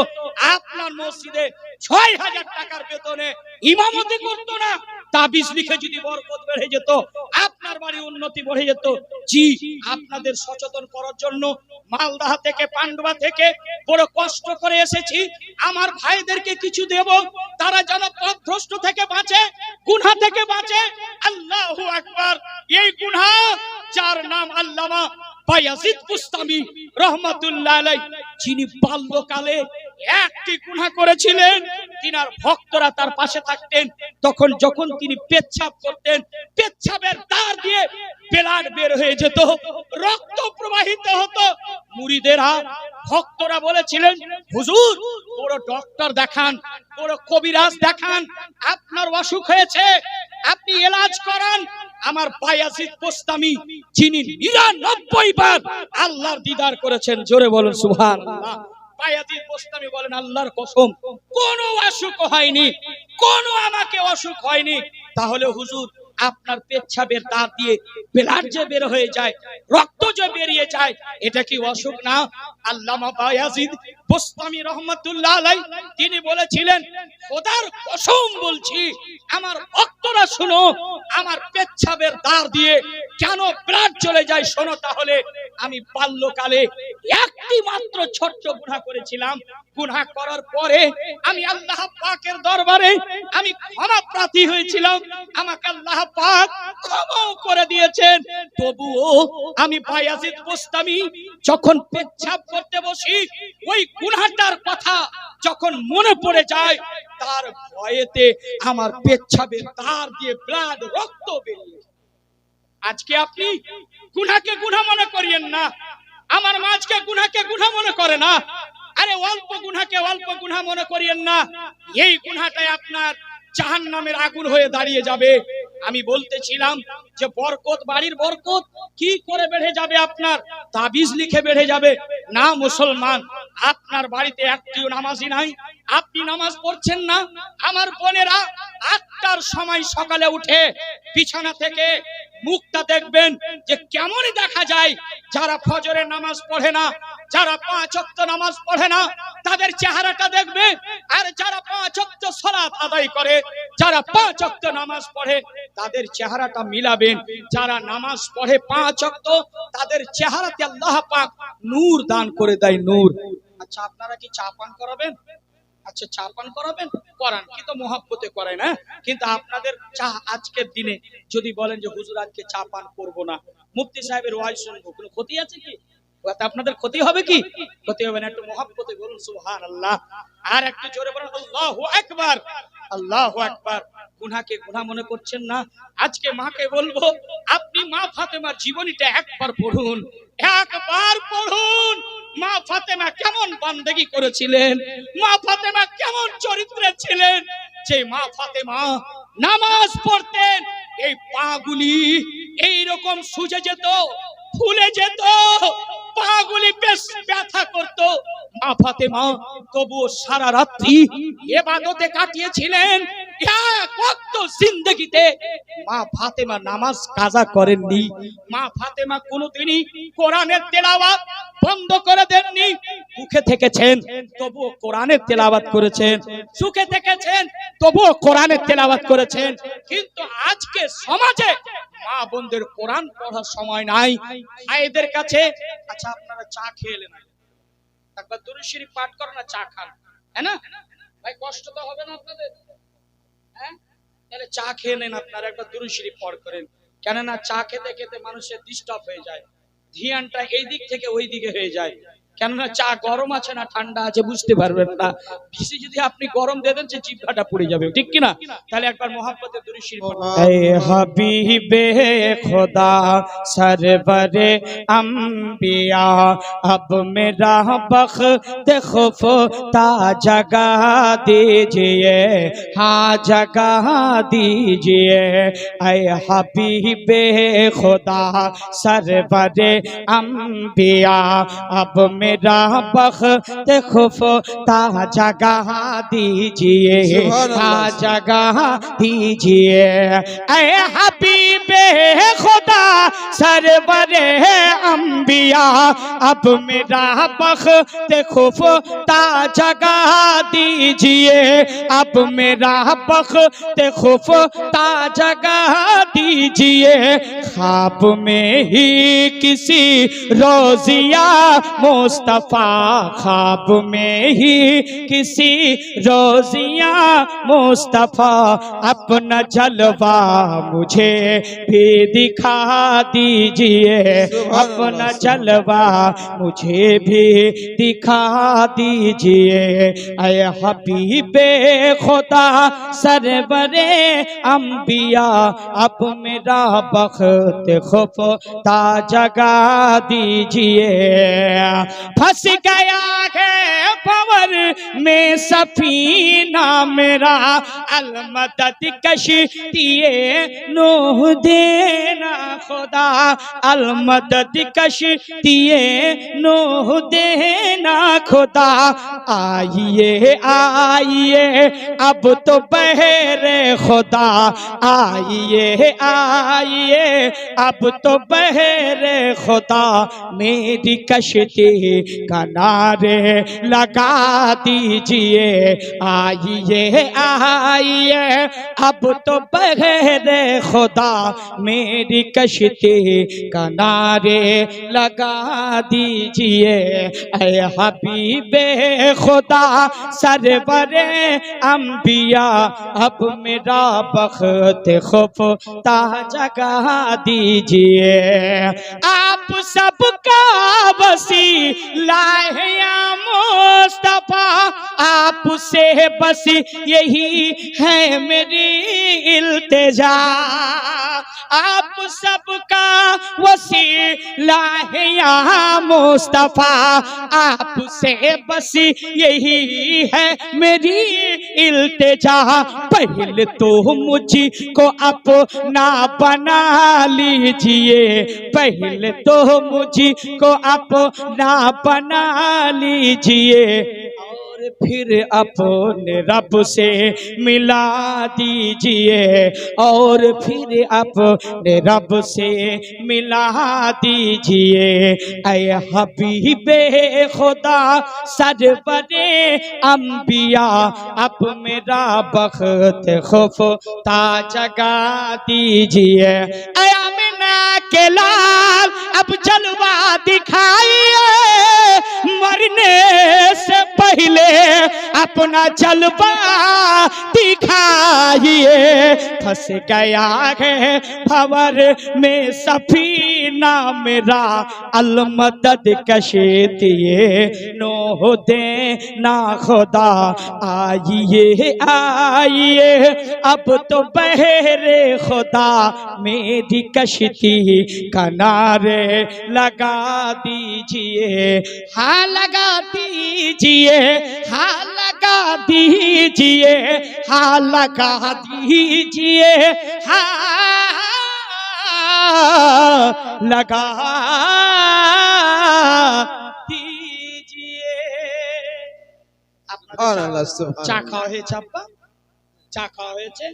আপনার মসজিদে 6000 টাকার বেতনে ইমামতি করত না, তাবিজ লিখে যদি বরকত বেড়ে যেত, আপনার বাড়ি উন্নতি বেড়ে যেত। জি, আপনাদের সচেতন করার জন্য মালদা থেকে, পান্ডুয়া থেকে বড় কষ্ট করে এসেছি। আমার ভাইদেরকে কিছু দেব, তারা যেন পথভ্রষ্ট থেকে বাঁচে, গুনাহ থেকে বাঁচে। আল্লাহু আকবার। এই গুনাহ, যার নাম আল্লামা বায়াজিদ বুস্তামি রহমাতুল্লাহ আলাইহি, যিনি বাল্যকালে একটি গুনাহ করেছিলেন, তিনার ভক্তরা তার পাশে থাকতেন, তখন যখন তিনি পেচ্ছাব করতেন, পেচ্ছাবের দ্বার দিয়ে ব্লাড বের হয়ে যেত, রক্ত প্রবাহিত হতো। মুরিদেরা, ভক্তরা বলেছিলেন, হুজুর বড় ডক্টর দেখান, বড় কবিরাজ দেখান, আপনার অসুখ হয়েছে, আপনি এলাজ করান। আমার বায়াজিদ বুস্তামি, যিনি 99 বার আল্লাহর দিদার করেছেন, জোরে বলেন সুবহানাল্লাহ। বায়াজিদ বুস্তামি বলেন, আল্লাহর কসম কোনো অসুখ হয়নি, কোনো আমাকে অসুখ হয়নি। তাহলে হুজুর আপনার পেচ্ছাবের দ্বার দিয়ে ব্লাড যে বের হয়ে যায়, রক্ত যে বেরিয়ে যায়, এটা কি অসুখ না? আল্লামা বায়াজিদ বুস্তামি রহমাতুল্লাহ আলাইহি তিনি বলেছিলেন, খোদার কসম বলছি, আমার ভক্তরা শুনো, আমার পেচ্ছাবের দ্বার দিয়ে কেন ব্লাড চলে যায় শোনো। তাহলে আমি বাল্যকালে একটি মাত্র ছোট্ট গুনাহ করেছিলাম, গুনাহ করার পরে আমি আল্লাহ পাকের দরবারে আমি ক্ষমা প্রার্থী হয়েছিলাম, আমাকে আল্লাহ পাক ক্ষমা করে দিয়েছেন। তবুও আমি বায়াজিদ বুস্তামি যখন পেচ্ছাব করতে বসি, ওই গুনাহটার কথা যখন মনে পড়ে যায়, তার ভয়েতে আমার পেচ্ছাবের দ্বার দিয়ে ব্লাড, রক্ত বেরিয়ে। আজকে আপনি গুনাহকে গুনাহ মনে করিয়েন না, আমার মাঝকে গুনাহকে গুনাহ মনে করে না। আরে অল্প গুনাহকে অল্প গুনাহ মনে করিয়েন না, এই গুনাহটাই আপনার জাহান্নামের আগুন হয়ে দাঁড়িয়ে যাবে। আমি বলতেছিলাম যে বরকত, বাড়ির বরকত কি করে বেড়ে যাবে? আপনার তাবিজ লিখে বেড়ে যাবে না? মুসলমান, আপনার বাড়িতে একটিও নামাজি নাই, আপনি নামাজ পড়ছেন না। আমার বোনেরা, 8টার সময় সকালে উঠে বিছানা থেকে মুখটা দেখবেন যে কেমন দেখা যায়। যারা ফজরের নামাজ পড়ে না, যারা 5 ওয়াক্ত নামাজ পড়ে না, তাদের চেহারাটা দেখবে। আর যারা 5 ওয়াক্ত সালাত আদায় করে, যারা 5 ওয়াক্ত নামাজ পড়ে, তাদের চেহারাটা মিলাবেন। যারা নামাজ পড়ে 5 ওয়াক্ত, তাদের চেহারাতে আল্লাহ পাক নূর দান করে দেয়, নূর। আচ্ছা, আপনারা কি চা পান করাবেন? আচ্ছা, চা পান করাবেন, করান, কিন্তু মহব্বতে করেন। হ্যাঁ, কিন্তু আপনাদের চা আজকের দিনে যদি বলেন যে হুজুর আজকে চা পান করব না, মুফতি সাহেবের ওয়াজ শুনবো, কোনো ক্ষতি আছে কি? ওতে আপনাদের ক্ষতি হবে কি? ক্ষতি হবে না। একটু মহব্বতে বলুন সুবহানাল্লাহ, আর একটু জোরে বলুন আল্লাহু আকবার, আল্লাহু আকবার। গুনাহকে গুনাহ মনে করছেন না? আজকে মাকে বলবো, আপনি মা ফাতেমার জীবনীটা একবার পড়ুন, একবার পড়ুন। মা ফাতেমা কেমন বান্দেগী করেছিলেন, মা ফাতেমা কেমন চরিত্রে ছিলেন। যে মা ফাতেমা নামাজ পড়তেন, এই পাগুলি এইরকম সুজে যেত, ফুলে যেত, পাগুলি বেশ ব্যথা করত। মা ফাতেমা তবুও সারা রাত্রি ইবাদতে কাটিয়েছিলেন। এক ওয়াক্ত জিন্দেগিতে মা ফাতেমা নামাজ কাজা করেননি। মা ফাতেমা কোনোদিনই কোরআনের তেলাওয়াত বন্ধ করে দেননি। মুখে থেকেছেন তবুও কোরআনের তেলাওয়াত করেছেন, সুখে থেকেছেন তবুও কোরআনের তেলাওয়াত করেছেন। কিন্তু আজকে সমাজে মা বোনদের কোরআন পড়ার সময় নাই ভাইদের কাছে। আচ্ছা, আপনারা চা খেয়ে এলেন, একবার দুরূদ শরীফ পাঠ করেন না, চা খান, হ্যাঁ না ভাই? কষ্ট তো হবে না আপনাদের? হ্যাঁ, তাহলে চা খেয়ে নেন, আপনারা একবার দুরূদ শরীফ পাঠ করেন। কেননা চা খেতে খেতে মানুষের ডিস্টার্ব হয়ে যায়, ধ্যানটা এই দিক থেকে ওই দিকে হয়ে যায়। কেননা চা গরম আছে না ঠান্ডা আছে বুঝতে পারবেন না। বেশি যদি আপনি গরম দিয়ে দেন, সে জিহ্বাটা পুড়ে যাবে, ঠিক কি না? তাহলে একবার মহব্বতে দুরূদ শরীফ পড়ুন। এ হাবিবে খোদা সরবরে अंबिया अब मेरा बख्त खुफ्ता जगा दीजिए, हाँ जगा दीजिए। ऐ हबीबे खुदा सरवरे अंबिया अब मेरा बख्त खुफ्ता जगा दीजिए, हाँ जगा दीजिए। ऐ हबीबे खुदा सरवरे अंबिया अब मेरा बख्त खुफ्ता जगा दीजिए, अब मेरा बख्त खुफ्ता जगा दीजिए। ख्वाब में ही किसी रोजिया मुस्तफा, ख्वाब में ही किसी रोजिया मुस्तफा अपना जलवा मुझे भी दिखा दीजिए, अपना जलवा मुझे भी दिखा दीजिए। ऐ हबीबे खुदा सरवरे अंबिया अब मेरा बख्त खुफ्ता जगा दीजिए। फंस गया है भंवर में सफीना मेरा, अलमदद कश्तिए नूह देना खुदा, अलमदद कश्तिए नूह देना खुदा। आइए आइए अब तो बहरे खुदा, आइए आइए अब तो बहरे खुदा। मेरी कश्ती किनारे लगा दीजिए, आइए आइए अब तो बहरे खुदा। मेरी कश्ती किनारे लगा दीजिए। ऐ हबीबे खुदा सरवरे अंबिया अब मेरा बख्त खुफ्ता जगा दीजिए। आप सबका वसीला है या मुस्तफा, आपसे बस यही है मेरी इल्तिजा आप सबका वसीला है या मुस्तफा आपसे बस यही है मेरी इल्तिजा पहले तो मुझको अपना बना लीजिए पहले तो मुझको अपना बना लीजिए और फिर अपने रब से मिला दीजिए और फिर अपने रब से मिला दीजिए ऐ हबीबे खुदा सरवरे अंबिया अब मेरा बख्त खुफ्ता जगा दीजिए ऐ आमिना के लाल अब जलवा दिखाइए मरने से पहले अपना जलवा दिखाइए फंस गया है भंवर में सफीना मेरा अलमदद कशीतिए नोह दे ना खुदा आइए आइए अब तो बहरे खुदा मेरी कश्ती किनारे लगा दीजिए हाँ लगा दीजिए हाँ लगा दीजिए हाँ लगा दीजिए हाँ लगा दीजिए সুবহান আল্লাহ চা খাওয়া হয়েছে আব্বা চা খাওয়া হয়েছে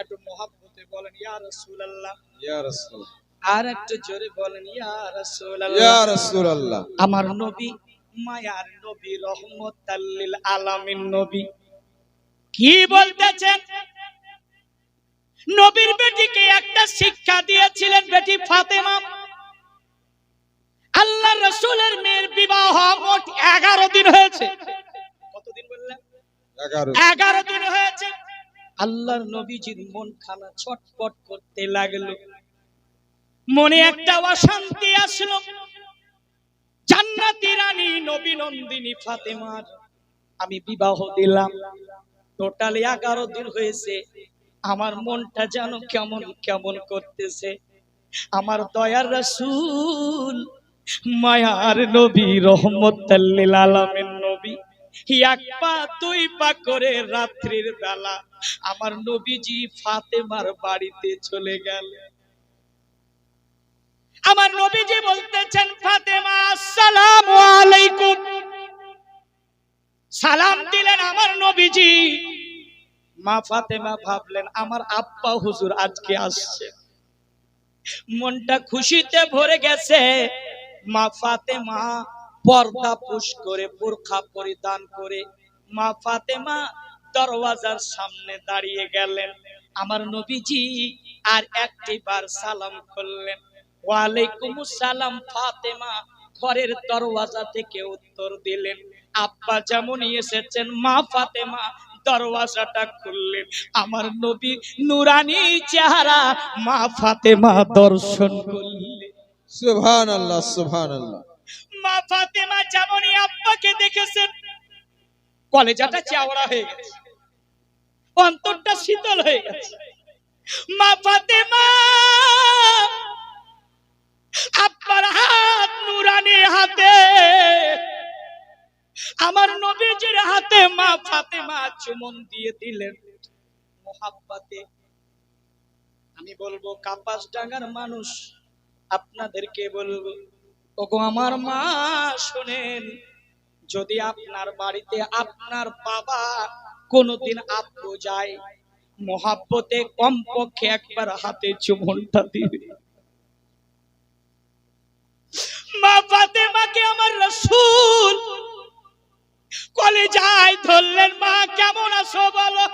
একটু মহব্বতে বলেন ইয়া রাসূলুল্লাহ ইয়া রাসূল আর একটু জোরে বলেন ইয়া ইয়া রাসূলুল্লাহ রাসূলুল্লাহ আমার নবী মায়ার নবী রহমতাল লিল আলামিন নবী কি বলতেছেন নবীর বেটিকে একটা শিক্ষা দিয়েছিলেন বেটি ফাতেমা আল্লাহ রাসূলের মেয়ের বিবাহ মোট 11 দিন হয়েছে কতদিন বললেন 11 দিন হয়েছে আল্লাহর নবীজির মন খানা ছটফট করতে লাগলো মনে একটা অশান্তি আসলো জান্নাতি রানী নবী নন্দিনী ফাতেমার আমি বিবাহ দিলাম টোটাল 11 দিন হয়েছে আমার মনটা যেন কেমন কেমন করতেছে আমার দয়ার রাসূল মায়ার নবী রহমতাল লিল আলামিন নবী এক পা দুই পা করে রাত্রির বেলা আমার নবীজি ফাতেমার বাড়িতে চলে গেলেন আমার নবীজি বলতেছেন ফাতেমা আসসালামু আলাইকুম সালাম দিলেন আমার নবীজি মা ফাতেমা ভাবলেন আমার আব্বা হুজুর আজকে আসছে মনটা খুশিতে ভরে গেছে মা ফাতেমা পর্দা পুশ করে বোরখা পরিধান করে মা ফাতেমা দরওয়াজার সামনে দাঁড়িয়ে গেলেন আমার নবীজি আর একটিবার সালাম করলেন ওয়ালাইকুমুস সালাম ফাতেমা ঘরের দরওয়াজা থেকে উত্তর দিলেন আব্বা যেমন এসেছেন মা ফাতেমা দরওয়াজাটা খুললেন আমার নবী নূরানী চেহারা মা ফাতেমা দর্শন করলেন সুবহানাল্লাহ সুবহানাল্লাহ মা ফাতেমা যেমনই আব্বাকে দেখেছেন কলেজাটা চাওড়া হয়ে গেছে অন্তরটা শীতল হয়ে গেছে মা ফাতেমা আব্বার হাত নূরানী হাতে আমার নবীজির হাতে মা ফাতেমা চুমন দিয়ে দিলেন মোহাব্বতে আমি বলবো কাপাসডাঙ্গার মানুষ আপনাদেরকে বলবো ওগো আমার মা শুনেন যদি আপনার বাড়িতে আপনার বাবা কোনদিন আব্বু যায় মোহাব্বতে কমপক্ষে একবার হাতে চুমনটা দিবে মা ফাতেমাকে আমার রাসূল কলেজায় ধরলেন মা কেমন আছো বলো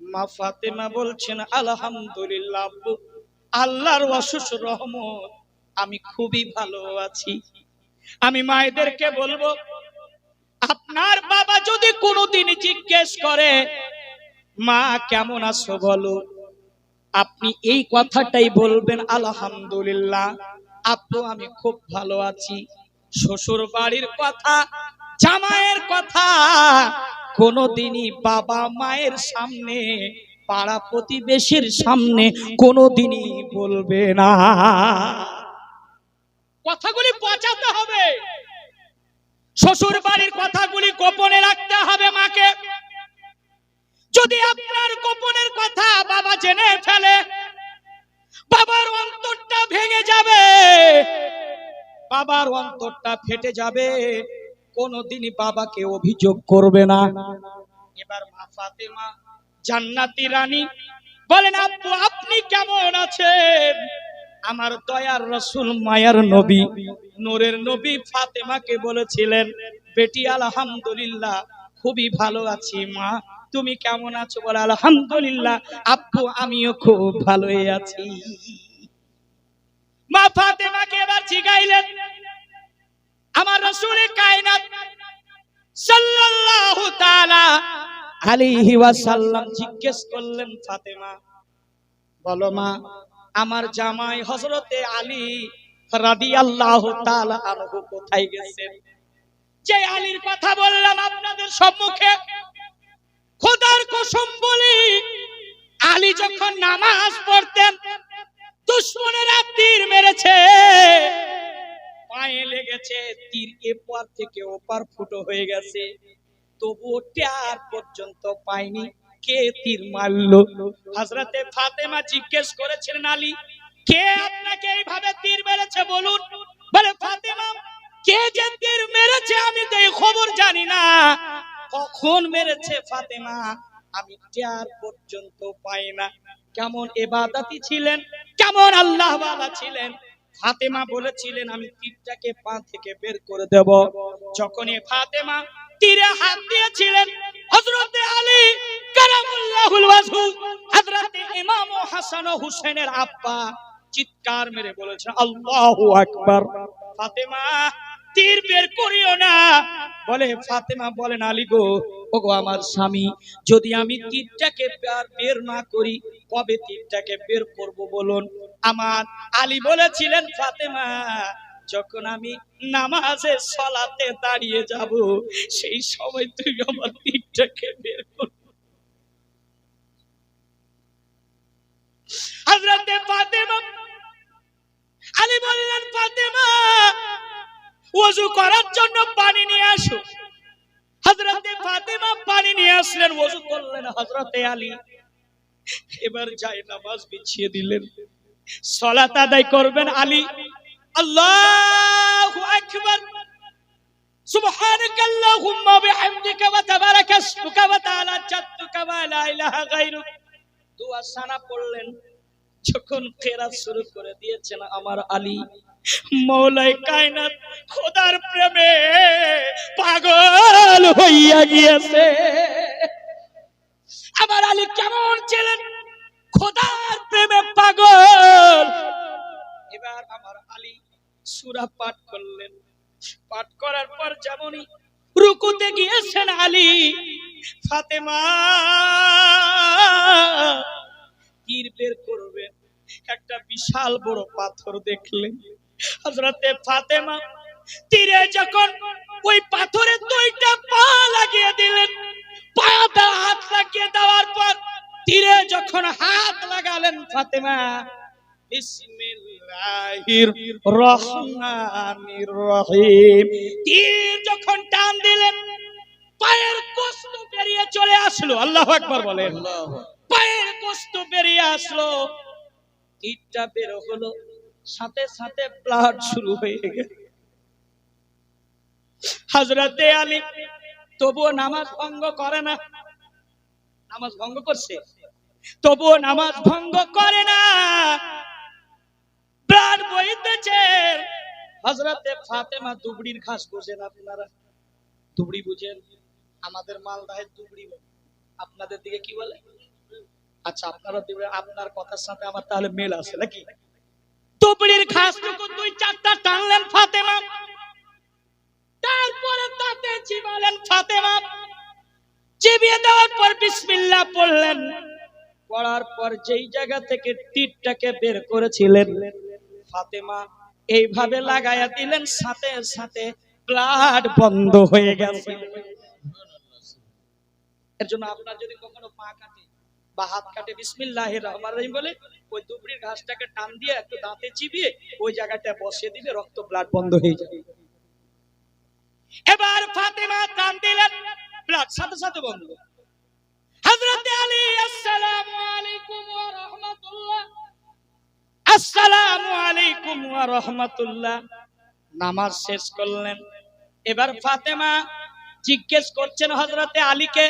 মা ফাতেমা বলছেন আলহামদুলিল্লাহ আব্বু আল্লাহর অশেষ রহমত আমি খুবই ভালো আছি আমি মায়েদেরকে বলবো আপনার বাবা যদি কোনোদিন জিজ্ঞেস করে মা কেমন আছো বলো আপনি এই কথাটাই বলবেন আলহামদুলিল্লাহ আব্বু আমি খুব ভালো আছি শ্বশুর বাড়ির কথা জামাইয়ের কথা কোনোদিনই বাবা মায়ের সামনে পাড়া প্রতিবেশীর সামনে কোনোদিনই বলবে না। কথাগুলি পচাতে হবে, শ্বশুর বাড়ির কথাগুলি গোপনে রাখতে হবে মাকে। যদি আপনার গোপনের কথা বাবা জেনে ফেলে, বাবার অন্তরটা ভেঙে যাবে, বাবার অন্তরটা ফেটে যাবে, কোনোদিনই বাবাকে অভিযোগ করবে না। এবার মা ফাতেমা জান্নাতি রানী বলেন, আব্বু আপনি কেমন আছেন? আমার দয়ার রাসূল মায়ার নবী নূরের নবী ফাতেমাকে বলেছিলেন, বেটি আলহামদুলিল্লাহ খুবই ভালো আছি। মা তুমি কেমন আছো? বলে আলহামদুলিল্লাহ আব্বু আমিও খুব ভালোই আছি। মা ফাতেমাকে এবার জিগাইলেন, আমার রাসূলে কায়নাত সাল্লাল্লাহু তাআলা আলাইহি ওয়াসাল্লাম জিজ্ঞেস করলেন, ফাতেমা বলো মা, আমার জামাই হযরতে আলী রাদিয়াল্লাহু তাআলা আনহু কোথায় গেছেন? যে আলীর কথা বললাম আপনাদের সম্মুখে, খোদার কসম বলি, আলী যখন নামাজ পড়তেন দুশমনেরা তীর মেরেছে, পায়ে লেগেছে, তীর এপার থেকে ওপার ফুটো হয়ে গেছে, তবুও টের পর্যন্ত পায়নি কে তীর মারলো। হযরতে ফাতেমা জিজ্ঞেস করেছিলেন, আলী কে আপনাকে এইভাবে তীর মেরেছে বলুন? বলে ফাতেমা, কে যে তীর মেরেছে আমি তো এই খবর জানি না, কখন মেরেছে ফাতেমা আমি টের পর্যন্ত পাই না। কেমন ইবাদতি ছিলেন, কেমন আল্লাহ ওয়ালা ছিলেন। ফাতেমা বলেছিলেন আমি তীরটাকে পা থেকে বের করে দেব। যখনই ফাতেমা তীরে হাত দিয়েছিলেন, হযরতে আলী কারামুল্লাহুল ওয়াজহু, হযরতে ইমাম হাসান ও হুসাইনের আব্বা চিৎকার মেরে বলেছেন আল্লাহু আকবার। ফাতেমা তীর বের করিও না। বলে ফাতেমা বলেন, আলী গো, ওগো আমার স্বামী, যদি আমি তীরটাকে বের না করি কবে তীরটাকে বের করব বলুন? আমার আলী বলেছিলেন, ফাতেমা যখন আমি নামাজে সালাতে দাঁড়িয়ে যাব সেই সময় তুই আমার তীরটাকে বের কর। হযরতে ফাতেমা, আলী বললেন ফাতেমা ওযু করার জন্য পানি নিয়ে আসো। হযরতে ফাতেমা পানি নিয়ে আসলেন, ওযু করলেন হযরতে আলী। এবার যায় নামাজ বিছিয়ে দিলেন, সালাত আদায় করবেন আলী। আল্লাহু আকবার, সুবহানাকাল্লাহুম্মা বিহামদিকা ওয়া তাবারাকা ইসমুকা ওয়া তাআলা জাদ্দুকা ওয়া লা ইলাহা গায়রুক দোয়া সানা পড়লেন। যখন কিরাত শুরু করে দিয়েছেন আমার আলী মৌলাই কায়নাত খোদার প্রেমে পাগল হইয়া গিয়েছে। আমার আলী কেমন ছিলেন? খোদার প্রেমে পাগল। এবার আমার আলী সূরা পাঠ করলেন, পাঠ করার পর যেমনই রুকুতে গিয়েছেন আলী, ফাতেমা তীর বের করবেন, একটা বিশাল বড় পাথর দেখলেন। হযরতে ফাতেমা তীরে যখন ওই পাথরে দুইটা পা লাগিয়ে দিলেন, পাটা হাত লাগিয়ে দেওয়ার পর তীরে যখন হাত লাগালেন, ফাতেমা বিসমিল্লাহির রহমানির রহিম তীর যখন টান দিলেন, পায়ের গোশত বেরিয়ে চলে আসলো। আল্লাহু আকবার বলেন। পায়ের গোশত বেরিয়ে আসলো, তীরটা বের হলো, সাথে সাথে ব্লাড শুরু হয়ে গেল। হযরতে আলী তবুও নামাজ ভঙ্গ করে না। নামাজ ভঙ্গ করছে, তবুও নামাজ ভঙ্গ করে না, ব্লাড বইতেছে। হযরতে ফাতেমা দুবড়ির ঘাস বুঝেন আপনারা? দুবড়ি বুঝেন? আমাদের মালদায় দুবড়ি বলে, আপনাদের দিকে কি বলে? আচ্ছা আপনারা দিবেন, আপনার কথার সাথে আমার তাহলে মেল আছে নাকি? দুবড়ির ঘাসটুকু দুই চারটা টানলেন ফাতেমা, তারপরে তাতে চিবালেন ফাতেমা। চিবিয়ে দেওয়ার পর বিসমিল্লাহ পড়লেন, পড়ার পর যেই জায়গা থেকে তীরটাকে বের করেছিলেন ফাতেমা এইভাবে লাগায়া দিলেন, সাথে সাথে ব্লাড বন্ধ হয়ে গেছে। এর জন্য আপনার যদি কখনো পা কাটে বা হাত কাটে বিসমিল্লাহির রহমানির রহিম বলে ওই দুবরির ঘাসটাকে টান দিয়ে একটু দাঁতে চিবিয়ে ওই জায়গাটা বসিয়ে দিলে রক্ত ব্লাড বন্ধ হয়ে যাবে। এবার ফাতেমা টান দিলেন, ব্লাড সাথে সাথে বন্ধ। হযরত আলী আসসালামু আলাইকুম ওয়া রাহমাতুল্লাহ, আসসালামু আলাইকুম ওয়া রাহমাতুল্লাহ, নামাজ শেষ করলেন। এবার ফাতেমা জিজ্ঞেস করছেন হযরতে আলীকে,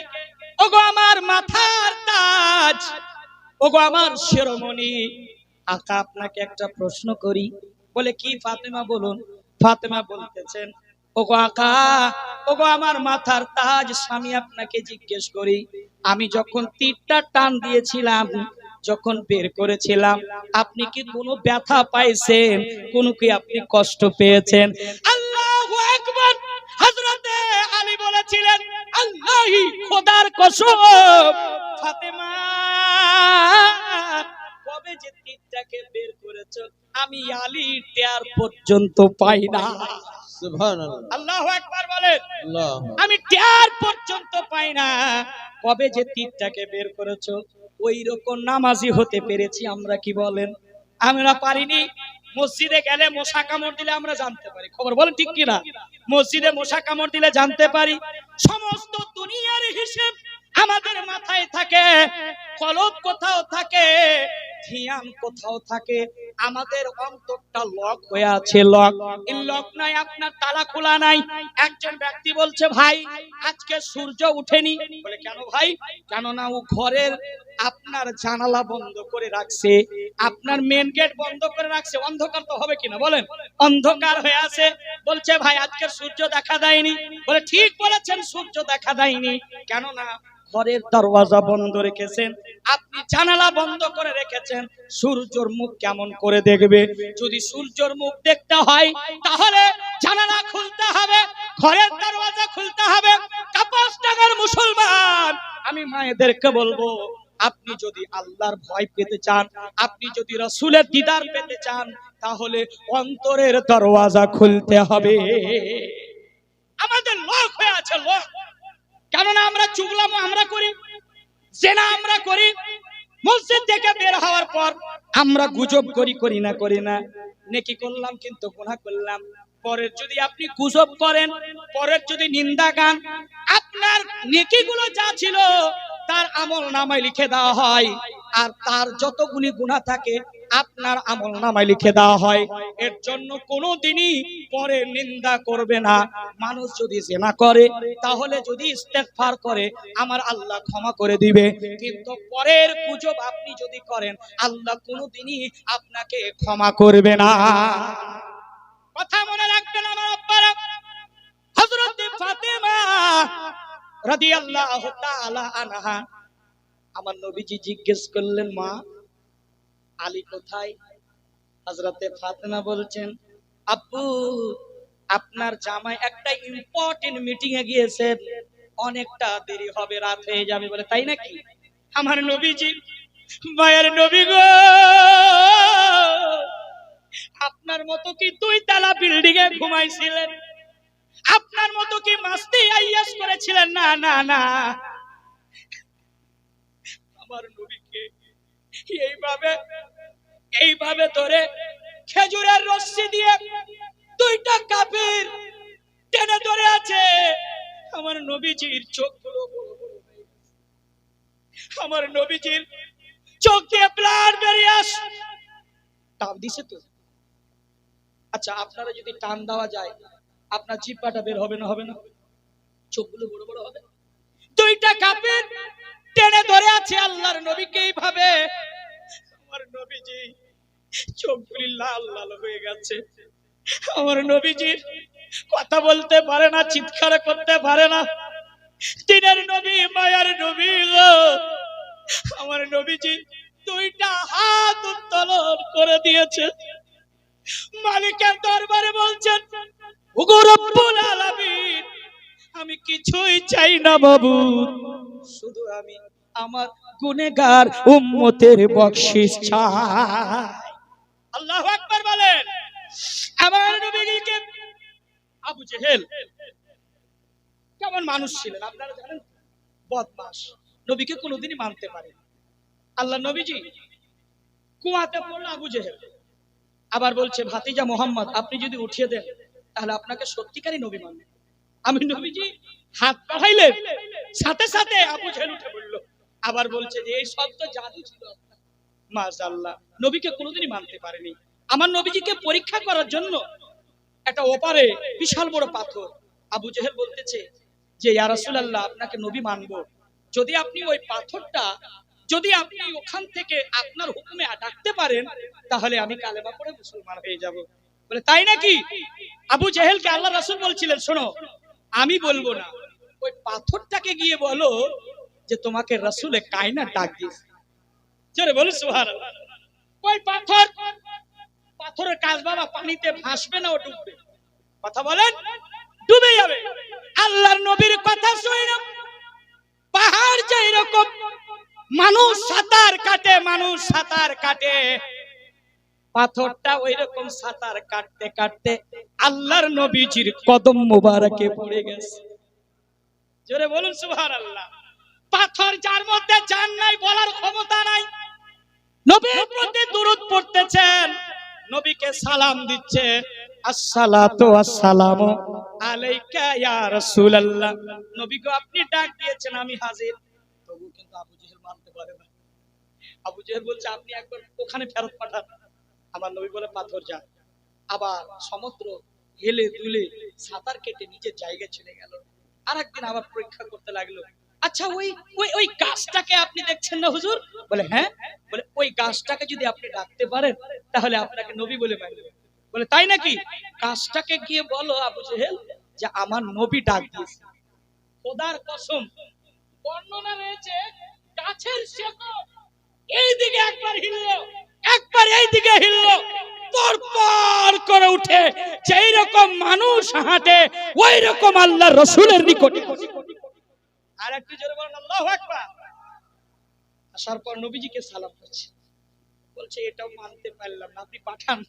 ওগো আমার মাথার তাজ, ওগো আমার শিরোমণি, আকা আপনাকে একটা প্রশ্ন করি। বলে কি ফাতেমা বলুন। ফাতেমা বলতেছেন, ওগো আকা, ওগো আমার মাথার তাজ, স্বামী আপনাকে জিজ্ঞেস করি, আমি যখন তীরটা টান দিয়েছিলাম, যখন বের করেছিলাম, আপনি কি কোনো ব্যথা পাইছেন, কোনো কি আপনি কষ্ট পেয়েছেন? আল্লাহু আকবার। হযরতে আলী বলেছিলেন, আল্লাহি, খোদার কসম, ফাতেমা কবে যে তীরটাকে বের করেছো আমি আলী টের পর্যন্ত পাই না। সুবহানাল্লাহ। আল্লাহু আকবার বলেন। আল্লাহ। আমি টের পর্যন্ত পাই না কবে যে তীরটাকে বের করেছো। ওই রকম নামাজি হতে পেরেছি আমরা, কি বলেন? আমরা পারিনি। মসজিদে গেলে মশা কামড় দিলে আমরা জানতে পারি, খবর বলেন ঠিক কিনা? মসজিদে মশা কামড় দিলে জানতে পারি। সমস্ত দুনিয়ার হিসেব আমাদের মাথায় থাকে, কলব কোথাও থাকে, ধিয়ান কোথাও থাকে, আমাদের অন্তরটা লক হয়ে আছে। লক, এই লক নাই, আপনার তালা খোলা নাই। একজন ব্যক্তি বলছে, ভাই আজকে সূর্য ওঠেনি। বলে কেন ভাই? কেননা ও ঘরের আপনার জানালা বন্ধ করে রাখছে, আপনার মেন গেট বন্ধ করে রাখছে। অন্ধকার তো হবে কিনা বলেন? অন্ধকার হয়ে আছে। বলছে ভাই আজকে সূর্য দেখা দেয়নি। বলে ঠিক বলেছেন, সূর্য দেখা দেয়নি, কেননা ঘরের দরওয়াজা বন্ধ রেখেছেন, আপনি জানালা বন্ধ করে রেখেছেন। সূর্যর মুখ কেমন করে দেখবে? যদি সূর্যর মুখ দেখতে হয় তাহলে জানালা খুলতে হবে, ঘরের দরওয়াজা খুলতে হবে। কাপাস টাকার মুসলমান, আমি মায়েদেরকে বলবো, আপনি যদি আল্লাহর ভয় পেতে চান, আপনি যদি রাসূলের দিদার পেতে চান, তাহলে অন্তরের দরওয়াজা খুলতে হবে। আমাদের লক হয়ে আছে, লক। কেননা আমরা চুগলামো আমরা করি, জেনা আমরা করি, মসজিদ থেকে বের হওয়ার পর আমরা গুজব করি, করি না? করি না? নেকি করলাম কিন্তু গুনাহ করলাম। পরের যদি আপনি গুজব করেন, পরের যদি নিন্দা গান, আপনার নেকিগুলো যা ছিল তার আমল নামায় লিখে দেওয়া হয়, আর তার যতগুলি গুনাহ থাকে আপনার আমল নামায় লিখে দেওয়া হয়। এর জন্য কোনোদিনই পরের নিন্দা করবে না। মানুষ যদি জিনা করে তাহলে যদি ইস্তেগফার করে আমার আল্লাহ ক্ষমা করে দিবে, কিন্তু পরের গুজব আপনি যদি করেন আল্লাহ কোনোদিনই আপনাকে ক্ষমা করবে না। কথা মনে রাখবেন আমার আব্বারা। হযরত ফাতেমা রাদিয়াল্লাহু তাআলা আনহা, আমার নবীজি জিজ্ঞেস করলেন, মা আলী কোথায়? হযরতে ফাতেমা বলছেন, আব্বু আপনার জামাই একটা ইম্পর্টেন্ট মিটিং এ গিয়েছে, অনেকটা দেরি হবে, রাত হয়ে যাবে। বলে তাই নাকি? আমার নবীজি, মায়ের নবী গো, আপনার মতো কি 2 তলা বিল্ডিং এ ঘুমাইছিলেন? আপনার মতো কি মাস্তি আইয়াস করেছিলেন? না না না, আমার নবীকে এইভাবে ধরে খেজুরের রশ্মি দিয়ে 2টা কাফির টেনে ধরে আছে। আমার নবীজির চোখগুলো বড় বড় হয়ে গেছে, আমার নবীজির চোখ দিয়ে ব্লাড বেরিয়ে আসে। টান দিছে তো? আচ্ছা, আপনারা যদি টান দেওয়া যায় আপনার জিহ্বাটা বের হবে না? হবে না? চোখগুলো বড় বড় হবে। 2টা কাফির টেনে ধরে আছে আল্লাহর নবীকে এইভাবে। আমার নবীজি চোখগুলি লাল লাল হয়ে গেছে। আমার নবীজির কথা বলতে পারে না, চিৎকার করতে পারে না। দিনের নবী, মায়ার নবী গো, আমার নবীজি 2টা হাত উত্তোলন করে দিয়েছে, মালিকের দরবারে বলছেন, ওগো রব্বুল আলামিন, আমি কিছুই চাই না বাবু, শুধু আমি আমার গুনাহগার উম্মতের বকশিশ চাই। আল্লাহু আকবার বলেন। আমার নবীকে আবু জেহেল কেমন মানুষ ছিলেন আপনারা জানেন? বদমাশ, নবীকে কোনোদিনই মানতে পারেন। আল্লাহ নবীজি কুয়াতে পড়লো আবু জেহেল, আবার বলছে ভাতিজা মোহাম্মদ আপনি যদি উঠিয়ে দেন তাহলে আপনাকে সত্যিকারই নবী মানবে। আমি নবীজি হাত বাড়াইলেন, সাথে সাথে আবু জেহেল উঠে পড়লো। আবার বলছে যে এই সব তো জাদু ছিল। মাশাআল্লাহ, নবীকে কোনোদিনই মানতে পারেনি। আমার নবীজিকে পরীক্ষা করার জন্য একটা ওপারে বিশাল বড় পাথর। আবু জেহেল বলতেছে যে ইয়া রাসূলুল্লাহ আপনাকে নবী মানবো, যদি আপনি ওই পাথরটা যদি আপনি ওখান থেকে আপনার হুকুমে ডাকতে পারেন তাহলে আমি কালেমা পড়ে মুসলমান হয়ে যাব। বলে তাই নাকি? আবু জেহেলকে আল্লাহ রাসূল বলছিলেন শোনো আমি বলবো না, ওই পাথরটাকে গিয়ে বলো যে তোমাকে রাসূলে কায়নাত ডাক দিয়েছে। জোরে বলো সুবহানাল্লাহ। ওই পাথরের কাজ বাবা পানিতে ভাসবে না ও ডুববে? কথা বলেন, ডুবে যাবে। আল্লাহর নবীর কথা শুনে পাহাড় যে এরকম মানুষ সাঁতার কাটে পাথরটা ওই রকম সাঁতার কাটতে কাটতে আল্লাহর নবীজির কদম মোবারকে পড়ে গেছে। জোরে বলুন সুবহানাল্লাহ। পাথর যার মধ্যে জান নাই, বলার ক্ষমতা নাই, নবীর প্রতি দুরূদ পড়তেছেন, নবীকে সালাম দিচ্ছে, আসসালাতু ওয়াসসালামু আলাইকা ইয়া রাসূলুল্লাহ। নবী গো আপনি ডাক দিয়েছেন আমি হাজির। তবু কিন্তু আবু জেহেল মানতে পারে না। আবু জেহেল বলছে আপনি একবার ওখানে ফেরত পাঠান। আমার নবী বলে পাথর যা। আবার সমুদ্র হেলে দুলে সাঁতার কেটে নিজের জায়গায় চলে গেল। আরেকদিন আবার পরীক্ষা করতে লাগলো, আচ্ছা ওই ওই ওই গাছটাকে আপনি দেখছেন না হুজুর? বলে হ্যাঁ। বলে ওই গাছটাকে যদি আপনি ডাকতে পারেন তাহলে আপনাকে নবী বলে মানবে। বলে তাই নাকি? গাছটাকে গিয়ে বলো আবু জেহেল যে আমার নবী ডাক দিয়েছে। খোদার কসম বর্ণনা রয়েছে গাছের শেকড় এইদিকে একবার হিললো, একবার এইদিকে হিললো, পরপর করে উঠে যেই রকম মানুষ হাঁটে ওই রকম আল্লাহর রাসূলের নিকটে। আর একটু জোরে বলেন আল্লাহু আকবার। আসার পর নবীজিকে সালাম করছে, বলছে এটাও মানতে পারলাম না, আপনি পাঠান।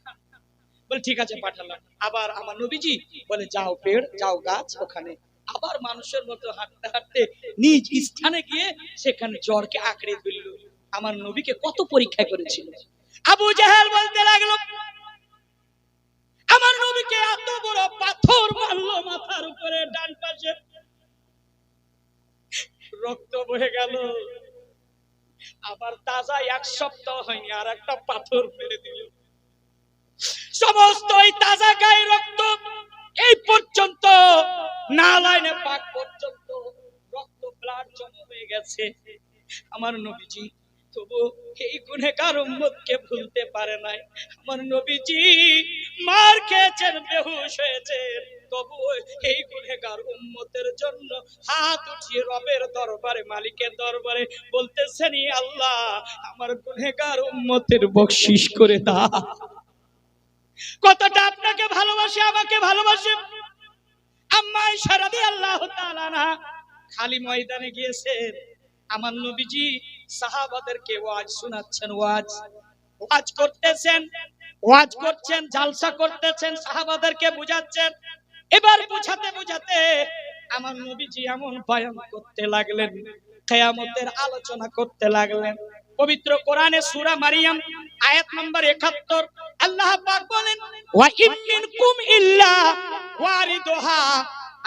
বলে ঠিক আছে পাঠালাম। আবার আমার নবীজি বলে যাও পেড়, যাও গাছ, ওখানে আবার মানুষের মতো হাঁটতে হাঁটতে নিজ স্থানে গিয়ে সেখানে জ্বরকে আঁকড়ে ফেলল। আমার নবীকে কত পরীক্ষা করেছিল। আবু জেহেল বলতে লাগলো আমার নবীকে এত বড় পাথর মারলো মাথার উপরে, ডান পাশে রক্ত বহে গেল। আবার তাজা এক সপ্তাহ হয়নি আর একটা পাথর মেরে দিল। সমস্ত এই তাজা গায়ে রক্ত এই পর্যন্ত নালাইনে পাক পর্যন্ত রক্ত ব্লাড জমা হয়ে গেছে। আমার নবীজি তবু এই গুনাহগার উম্মতকে ভুলতে পারে নাই। আমার নবীজি মার খেয়েছেন, বেহুশ হয়েছেন, তবু এই গুনাহগার উম্মতের জন্য হাত উঠিয়ে রবের দরবারে, মালিকের দরবারে বলতেছেন ই আল্লাহ আমার গুনাহগার উম্মতের বখশিশ করে দাও। কতটা আপনাকে ভালোবাসে, আমাকে ভালোবাসে। আম্মা আয়েশা রাদিয়াল্লাহু তাআলা না খালি ময়দানে গিয়েছেন, আমার নবীজি সাহাবাদেরকে ওয়াজ শোনাচ্ছেন, ওয়াজ করছেন, জালসা করতেছেন, সাহাবাদেরকে বুঝাচ্ছেন। এবার বুঝাতে বুঝাতে আমার নবীজি এমন বয়ান করতে লাগলেন, কিয়ামতের আলোচনা করতে লাগলেন। পবিত্র কোরআনে সূরা মারিয়াম আয়াত নম্বর ৭১ আল্লাহ পাক বলেন ওয়া ইম মিনকুম ইল্লা ওয়ারিদুহা,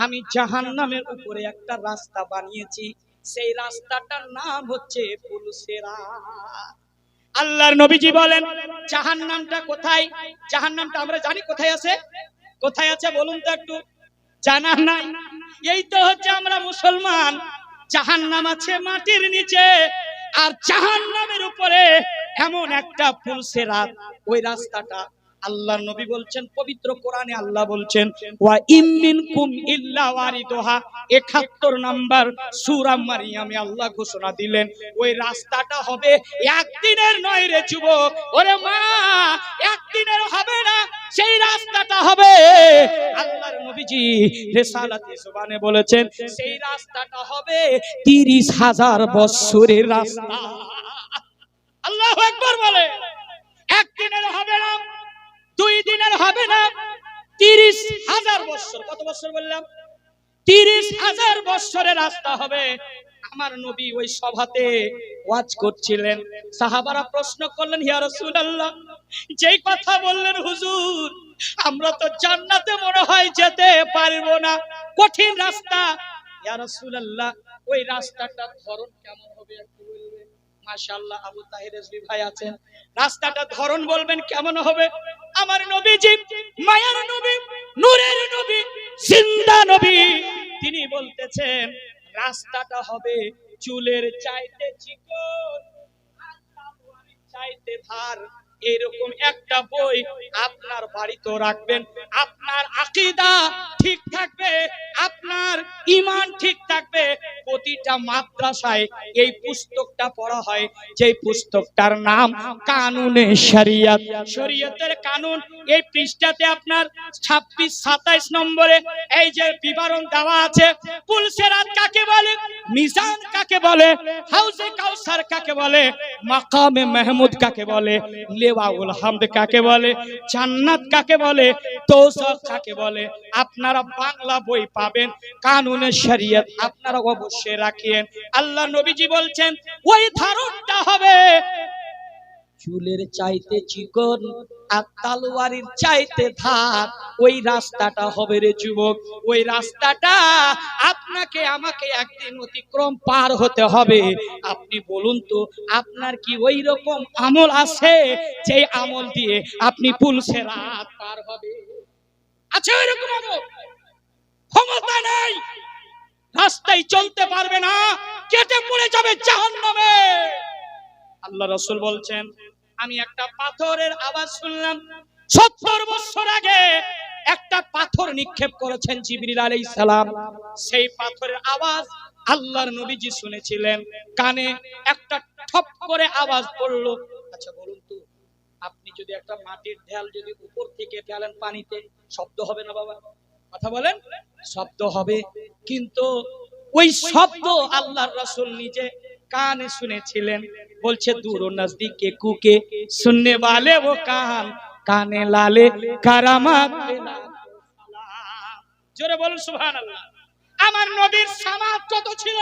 আমি জাহান্নামের উপরে একটা রাস্তা বানিয়েছি, সেই রাস্তাটার নাম হচ্ছে পুলসিরাত। আল্লাহর নবীজি বলেন জাহান্নামটা কোথায়? জাহান্নামটা আমরা জানি কোথায় আছে, কোথায় আছে বলুন তো একটু, জানা নাই? এই তো হচ্ছে আমরা মুসলমান। জাহান্নাম আছে মাটির নিচে, আর জাহান্নামের উপরে এমন একটা পুলসিরাত, ওই রাস্তাটা আল্লাহর নবী বলছেন, পবিত্র কোরআনে আল্লাহ বলছেন ওয়া ইম মিনকুম ইল্লা ওয়ারিদুহা, ৭১ নাম্বার সূরা মারিয়ামে আল্লাহ ঘোষণা দিলেন ওই রাস্তাটা হবে একদিনের নয় রে যুবক, ওরে মা একদিনের হবে না, সেই রাস্তাটা হবে আল্লাহর নবীজি রিসালাতে জবানে বলেছেন সেই রাস্তাটা হবে ৩০,০০০ বছরের রাস্তা। আল্লাহু আকবার বলে। একদিনের হবে না, 2 দিনের হবে না, ৩০,০০০ বছর। কত বছর বললাম? ৩০,০০০ বছরের রাস্তা হবে। আমার নবী ওই সভাতে ওয়াজ করছিলেন। সাহাবারা প্রশ্ন করলেন, ইয়া রাসূলুল্লাহ, যেই কথা বললেন হুজুর, আমরা তো জান্নাতে মনে হয় যেতে পারবো না, কঠিন রাস্তা। ইয়া রাসূলুল্লাহ, ওই রাস্তাটার ধরন কেমন হবে একটু বলবেন? মাশাআল্লাহ, আবু তাহের রিজভী ভাই আছেন, রাস্তাটার ধরন বলবেন কেমন হবে? আমার নবীজি, মায়ার নবী, নূরের নবী, জিন্দা নবী, তিনি বলতেছেন রাস্তাটা হবে চুলের চাইতে চিকন, আর তলোয়ারের চাইতে ধার। এরকম একটা বই আপনার বাড়িতে রাখবেন, আপনার আকীদা ঠিক থাকবে, আপনার ঈমান ঠিক থাকবে। প্রতিটা মাদ্রাসায় এই পুস্তকটা পড়া হয়, যে পুস্তকটার নাম কানুনে শরিয়ত, শরীয়তের কানুন। এই পৃষ্ঠাতে আপনার 26-27 নম্বরে এই যে বিবরণ দেওয়া আছে, পুলসিরাত কাকে বলে, মিজান কাকে বলে, হাউজে কাউসার কাকে বলে, মাকামে মাহমুদ কাকে বলে, লেওয়াউল হামদ কাকে বলে, জান্নাত কাকে বলে, দোজখ কাকে বলে। আপনারা বাংলা বই পাবেন, কানুনে শরিয়ত আপনারা অবশ্যই রাখিয়েন। আল্লাহ নবীজি বলছেন ওই ধারণটা হবে চুলের চাইতে চিকন আর তলোয়ারের চাইতে ধার। ওই রাস্তাটা হবে রে যুবক, ওই রাস্তাটা আপনাকে আমাকে একদিন অতিক্রম পার হতে হবে। আপনি বলুন তো, আপনার কি ওই রকম আমল আছে যে আমল দিয়ে আপনি পুলসিরাত পার হবে? আছে ওই রকম আমল? ক্ষমতা নেই, রাস্তায় চলতে পারবে না, কেটে পড়ে যাবে জাহান্নামে। আল্লাহ রাসূল বলছেন, আমি একটা পাথরের আওয়াজ শুনলাম। 70 বছর আগে একটা পাথর নিক্ষেপ করেছেন জিবরিল আলাইহিস সালাম। সেই পাথরের আওয়াজ আল্লাহর নবীজি শুনেছিলেন, কানে একটা ঠপ করে আওয়াজ পড়লো। আচ্ছা বলুন তো, আপনি যদি একটা মাটির ঢেল যদি উপর থেকে ফেলেন পানিতে, শব্দ হবে না বাবা? কথা বলেন, শব্দ হবে। কিন্তু ওই শব্দ আল্লাহর রাসূল নিজে কানে শুনেছিলেন। বলছে দূর ও নজদীক কে কুকে শুননে वाले वो कान কানে লালে কারামাত। জোরে বলুন সুবহানাল্লাহ। আমার নবীর সামাত কত ছিল,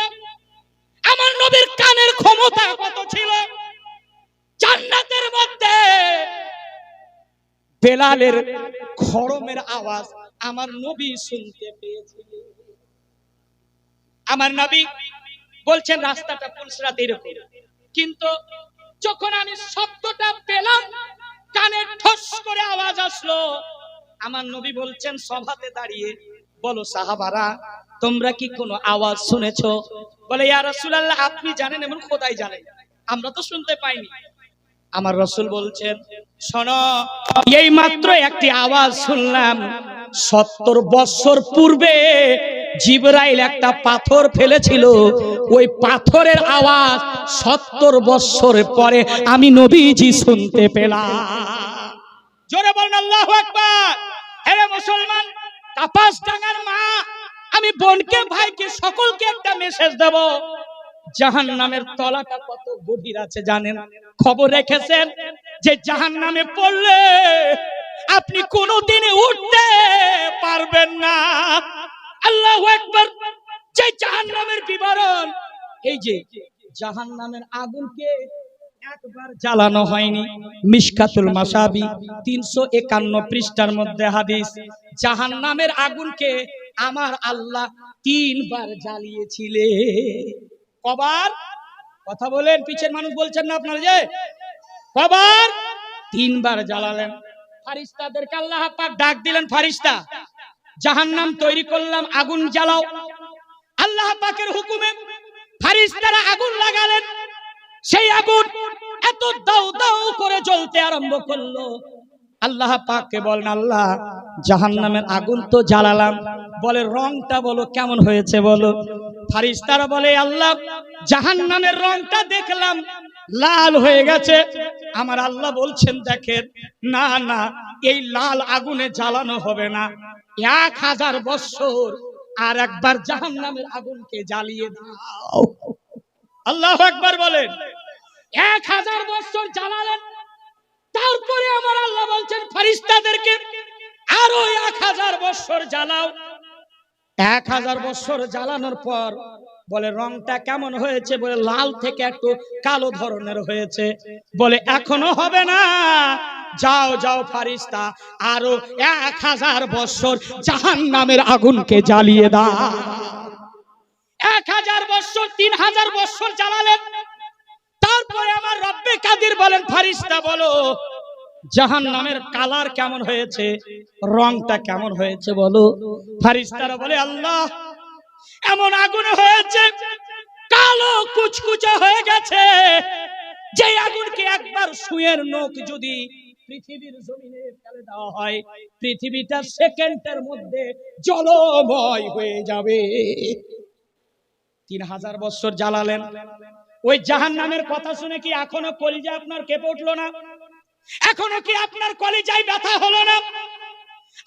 আমার নবীর কানের ক্ষমতা কত ছিল। জান্নাতের মধ্যে বেলালের খড়মের আওয়াজ আমার নবী শুনতে পেয়েছিলেন। আমার নবী বলছেন রাস্তাটা পুলসিরাত এরকম, কিন্তু যখন আমি শব্দটা পেলাম, কানে ঠস করে আওয়াজ আসলো, আমার নবী বলছেন সভাতে দাঁড়িয়ে, বলো সাহাবারা তোমরা কি কোনো আওয়াজ শুনেছো? বলে ইয়া রাসূলুল্লাহ, আপনি জানেন এবং খোদাই জানেন, আমরা তো শুনতে পাইনি। আমার রাসূল বলছেন শোনো, এই মাত্র একটি আওয়াজ শুনলাম। 70 বছর পূর্বে জিবরাইল একটা পাথর ফেলেছিল, ওই পাথরের আওয়াজ 70 বছর পরে আমি নবীজি শুনতে পেলাম। জোরে বলেন আল্লাহু আকবার। হে মুসলমান, কাপাসডাঙ্গার মা, আমি বোনকে, ভাইকে, সকলকে একটা মেসেজ দেব। জাহান্নামের তলাটা কত গভীর আছে জানেন? খবর রেখেছেন যে জাহান্নামে পড়লে আপনি কোনোদিন উঠতে পারবেন না। আল্লাহু আকবার। যে জাহান্নামের বিবরণ, এই যে জাহান্নামের আগুনকে একবার জ্বালানো হয়নি। মিশকাতুল মাসাবি 351 পৃষ্ঠার মধ্যে হাদিস, জাহান্নামের আগুনকে আমার আল্লাহ 3 বার জ্বালিয়েছিলেন। কবার? কথা বলেন, পিছের মানুষ বলছেন না আপনারা, যে কবার? 3 বার জ্বালালেন। ফারিস্তাদেরকে আল্লাহ পাক ডাক দিলেন, ফারিস্তা জাহান্নাম তৈরি করলাম, আগুন জ্বালাও। আল্লাহ পাকের হুকুমে ফারিস্তারা আগুন লাগালেন। সেই আগুন এত দাউ দাউ করে জ্বলতে আরম্ভ করলো। আল্লাহ পাককে বলেন, আল্লাহ জাহান্নামের আগুন তো জ্বালালাম, বলে রংটা বলো কেমন হয়েছে বলো। ফারিস্তারা বলে, আল্লাহ জাহান্নামের রংটা দেখলাম লাল হয়ে গেছে। আমার আল্লাহ বলছেন দেখেন, না না, এই লাল আগুনে জ্বালানো হবে না, 1000 বছর আর একবার জাহান্নামের আগুনকে জ্বালিয়ে দাও। আল্লাহু আকবার বলেন। 1000 বছর জ্বালালেন, তারপরে আমার আল্লাহ বলছেন ফেরেশতাদেরকে আরো 1000 বছর জ্বালাও। 1000 বছর জ্বালানোর পর বলে রংটা কেমন হয়েছে? বলে লাল থেকে একটু কালো ধরনের হয়েছে। বলে এখনো হবে না, যাও যাও ফারিস্তা, আরো 1000 বছর জাহান্নামের আগুনকে জ্বালিয়ে দাও। 1000 বছর, 3000 বছর জ্বালালেন। তারপরে আমার রব্বে কাদির বলেন, ফারিস্তা বলো জাহান্নামের কালার কেমন হয়েছে, রংটা কেমন হয়েছে বলো। ফারিস্তারা বলে আল্লাহ, এমন আগুন হয়েছে কালো কুচকুচে হয়ে গেছে, যে আগুনকে একবার সুয়ের নখ যদি পৃথিবীর জমিনে ফেলে দেওয়া হয়, পৃথিবীটা সেকেন্ডের মধ্যে জলময় হয়ে যাবে। 3000 বছর জ্বালালেন। ওই জাহান্নামের কথা শুনে কি এখনো কলিজা আপনার কেঁপে উঠলো না? এখনো কি আপনার কলিজায় ব্যথা হলো না?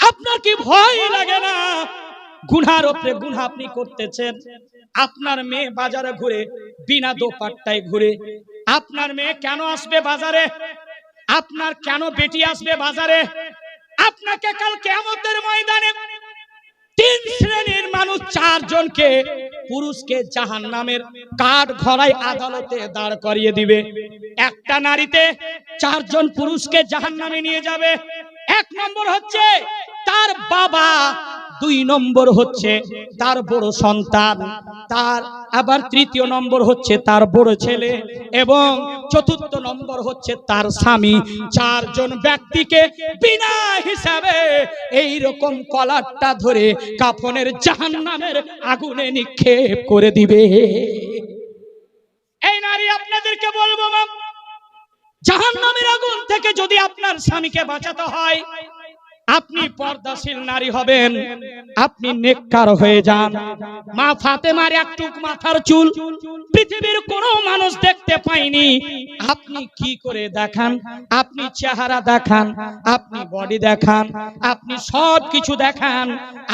আপনার কি ভয় লাগে না? গুনার উপরে গুনাহ আপনি করতেছেন। আপনার মেয়ে বাজারে ঘুরে বিনা দোপাট্টায় ঘুরে। আপনার মেয়ে কেন আসবে বাজারে? আপনার কেন বেটি আসবে বাজারে? আপনাকে কাল কিয়ামতের ময়দানে 3 শ্রেণীর মানুষ, 4 জনকে পুরুষকে জাহান্নামের কাঠ গড়ায় আদালতে দাঁড় করিয়ে দিবে। একটা নারীতে 4 জন পুরুষকে জাহান্নামে নিয়ে যাবে। 1 নম্বর হচ্ছে তার বাবা, 2 নম্বর হচ্ছে তার বড় সন্তান, তার আবার 3য় নম্বর হচ্ছে তার বড় ছেলে, এবং 4র্থ নম্বর হচ্ছে তার স্বামী। 4 জন ব্যক্তিকে বিনা হিসাবে এই রকম কলারটা ধরে কাফনের জাহান্নামের আগুনে নিক্ষেপ করে দিবে। এই নারী আপনাদেরকে বলবো, মা, জাহান্নামের আগুন থেকে যদি আপনার স্বামীকে বাঁচাতে হয়, আপনি পর্দাশীল নারী হবেন, আপনি নেককার হয়ে যান। মা ফাতেমার একটুক মাথার চুল পৃথিবীর কোনো মানুষ দেখতে পায়নি। আপনি কি করে দেখান? আপনি চেহারা দেখান, আপনি বডি দেখান, আপনি সব কিছু দেখান।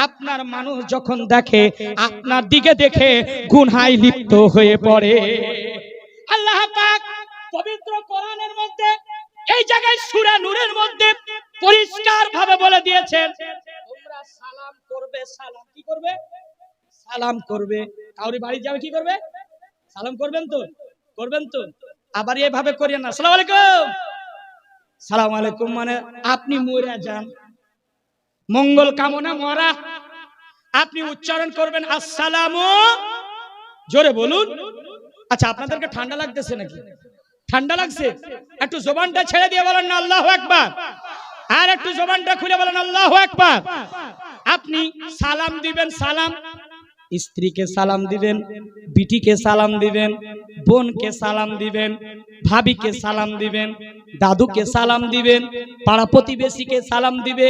আপনার মানুষ যখন দেখে, আপনার দিকে দেখে গুনাহে লিপ্ত হয়ে পড়ে। আল্লাহ পাক পবিত্র কোরআনের মধ্যে এই জায়গায় সূরা নূরের মধ্যে পরিষ্কার ভাবে বলে দিয়েছেন, তোমরা সালাম করবে। সালাম কি করবে? সালাম করবে। কাউরি বাড়ি যাবে কি করবে? সালাম করবেন তো? করবেন তো? আবার এইভাবে করিয়েন না, আসসালামু আলাইকুম। সালাম আলাইকুম মানে আপনি মরে যান, মঙ্গল কামনা মরা। আপনি উচ্চারণ করবেন আসসালামু, জোরে বলুন। আচ্ছা, আপনাদেরকে ঠান্ডা লাগতেছে নাকি? ঠান্ডা লাগছে? একটু জবানটা ছেড়ে দিয়ে বলেন না আল্লাহু আকবার। আর একটু জবানটা খুলে বলেন আল্লাহু আকবার। আপনি সালাম দিবেন, সালাম স্ত্রীকে সালাম দিবেন, বিটিকে সালাম দিবেন, বোনকে সালাম দিবেন, ভাবিকে সালাম দিবেন, দাদুকে সালাম দিবেন, পাড়া প্রতিবেশীকে সালাম দিবে,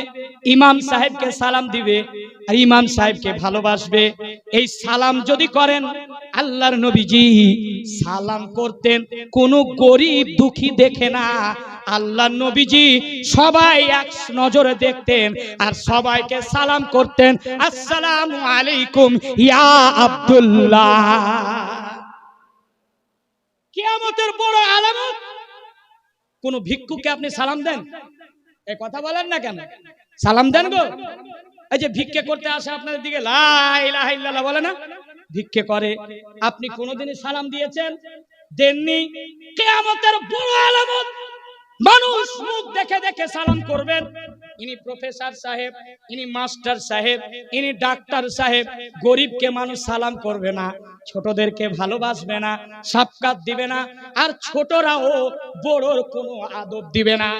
ইমাম সাহেবকে সালাম দিবে, আর ইমাম সাহেবকে ভালোবাসবে। এই সালাম যদি করেন, আল্লাহর নবীজি সালাম করতেন কোন গরিব দুঃখী দেখে না। আল্লাহর নবীজি সবাই এক নজরে দেখতেন আর সবাইকে সালাম করতেন, আসসালামু আলাইকুম ইয়া আব্দুল্লাহ। কিয়ামতের বড় আলামত। কোন ভিক্ষুককে আপনি সালাম দেন? এই কথা বলেন না কেন? সালাম দেন গো। এই যে ভিক্ষে করতে আসে আপনাদের দিকে, লা ইলাহা ইল্লাল্লাহ বলে না, ভিক্ষে করে। আপনি কোনোদিনই সালাম দিয়েছেন? দেননি। কিয়ামতের বড় আলামত, মানুষ মুখ দেখে দেখে সালাম করবেন। ইনি প্রফেসর সাহেব, ইনি মাস্টার সাহেব, ইনি ডাক্তার সাহেব। গরিবকে মানুষ সালাম করবে না, ছোটদেরকে ভালোবাসবে না, সাফকাত দিবে না, আর ছোটরাও বড়র কোনো আদব দিবে না।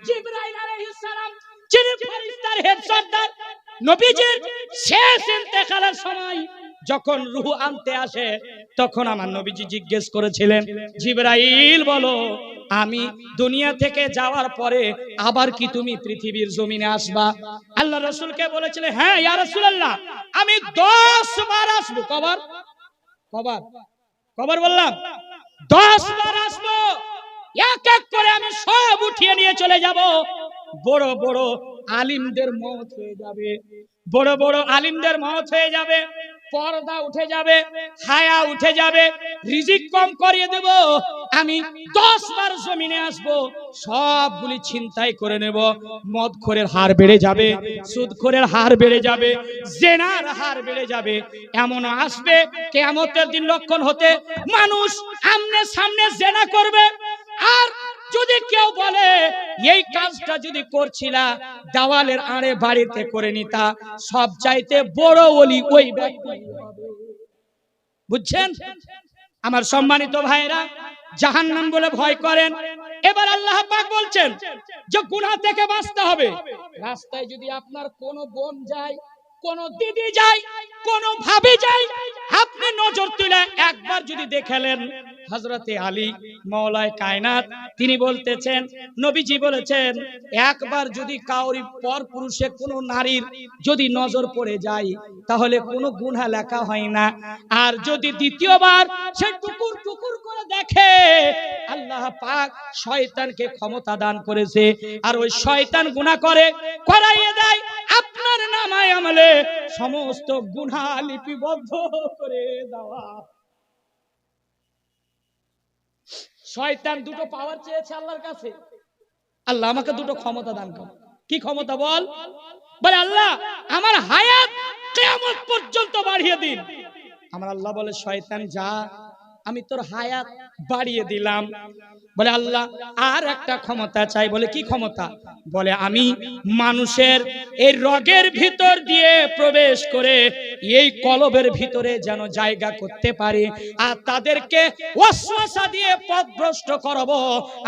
জিবরাইল আলাইহিস সালাম, যিনি ফেরেশতার হেড সর্দার, নবীজির শেষ ইন্তেকালের সময় যখন রূহ আনতে আসে, তখন আমার নবীজি জিজ্ঞেস করেছিলেন, জিবরাইল বলো, আমি দুনিয়া থেকে যাওয়ার পরে আবার কি তুমি পৃথিবীর জমিনে আসবা? আল্লাহ রাসূলকে বলেছিলেন, হ্যাঁ ইয়া রাসূলুল্লাহ, আমি 10 বার আসবো। কবার? কবার? কবার বললাম? 10 বার আসবো। এক এক করে আমি সব উঠিয়ে নিয়ে চলে যাব। বড় বড় আলিমদের মওত হয়ে যাবে, বড় বড় আলিমদের মওত হয়ে যাবে। পর্দা উঠে যাবে, হায়া উঠে যাবে, রিজিক কম করিয়ে দেব, আমি 10 বার জমিনে আসবো, সবগুলি ছিনতাই করে নেব, মদখোরের হার বেড়ে যাবে, সুদখোরের হার বেড়ে যাবে, জেনার হার বেড়ে যাবে। এমন আসবে কিয়ামতের দিন লক্ষণ হতে মানুষ আমনে সামনে জেনা করবে। আর যদি কেউ বলে এই কাজটা যদি করছিলা দেওয়ালের আড়ে বাড়িতে করে নিতা, সব চাইতে বড় ওলি ওই ব্যক্তি হবে। বুঝছেন আমার সম্মানিত ভাইরা? জাহান্নাম বলে ভয় করেন। এবার আল্লাহ পাক বলছেন যে গুনাহ থেকে বাঁচতে হবে। রাস্তায় যদি আপনার কোনো বোন যায়, কোন দিদি যায়, কোন ভাবি যায়, আপনি নজর তুলে একবার যদি দেখেলেন, হযরতে আলী মাওলায়ে কায়নাত তিনি বলতেছেন, নবীজি বলেছেন, একবার যদি কাউরি পর পুরুষে কোনো নারীর যদি নজর পড়ে যায় তাহলে কোনো গুনাহ লেখা হয় না। আর যদি দ্বিতীয়বার সে টুকুর টুকুর করে দেখে, আল্লাহ পাক শয়তানকে ক্ষমতা দান করেছে, আর ওই শয়তান গুনাহ করে করাইয়ে দেয় আপনার নামায়ে আমলে সমস্ত গুনাহ লিপিবদ্ধ করে দেওয়া। শয়তান দুটো পাওয়ার চেয়েছে আল্লাহর কাছে, আল্লাহ আমাকে দুটো ক্ষমতা দান করো। কি ক্ষমতা বল? বলে আল্লাহ আমার হায়াত কিয়ামত পর্যন্ত বাড়িয়ে দিন। আমার আল্লাহ বলে শয়তান যা, আমি তোর হায়াত বাড়িয়ে দিলাম। বলে আল্লাহ আর একটা ক্ষমতা চাই। বলে কি ক্ষমতা? বলে আমি মানুষের এই রগের ভিতর দিয়ে প্রবেশ করে এই কলবের ভিতরে যেন জায়গা করতে পারি, আর তাদেরকে ওয়াসওয়াসা দিয়ে পথভ্রষ্ট করব,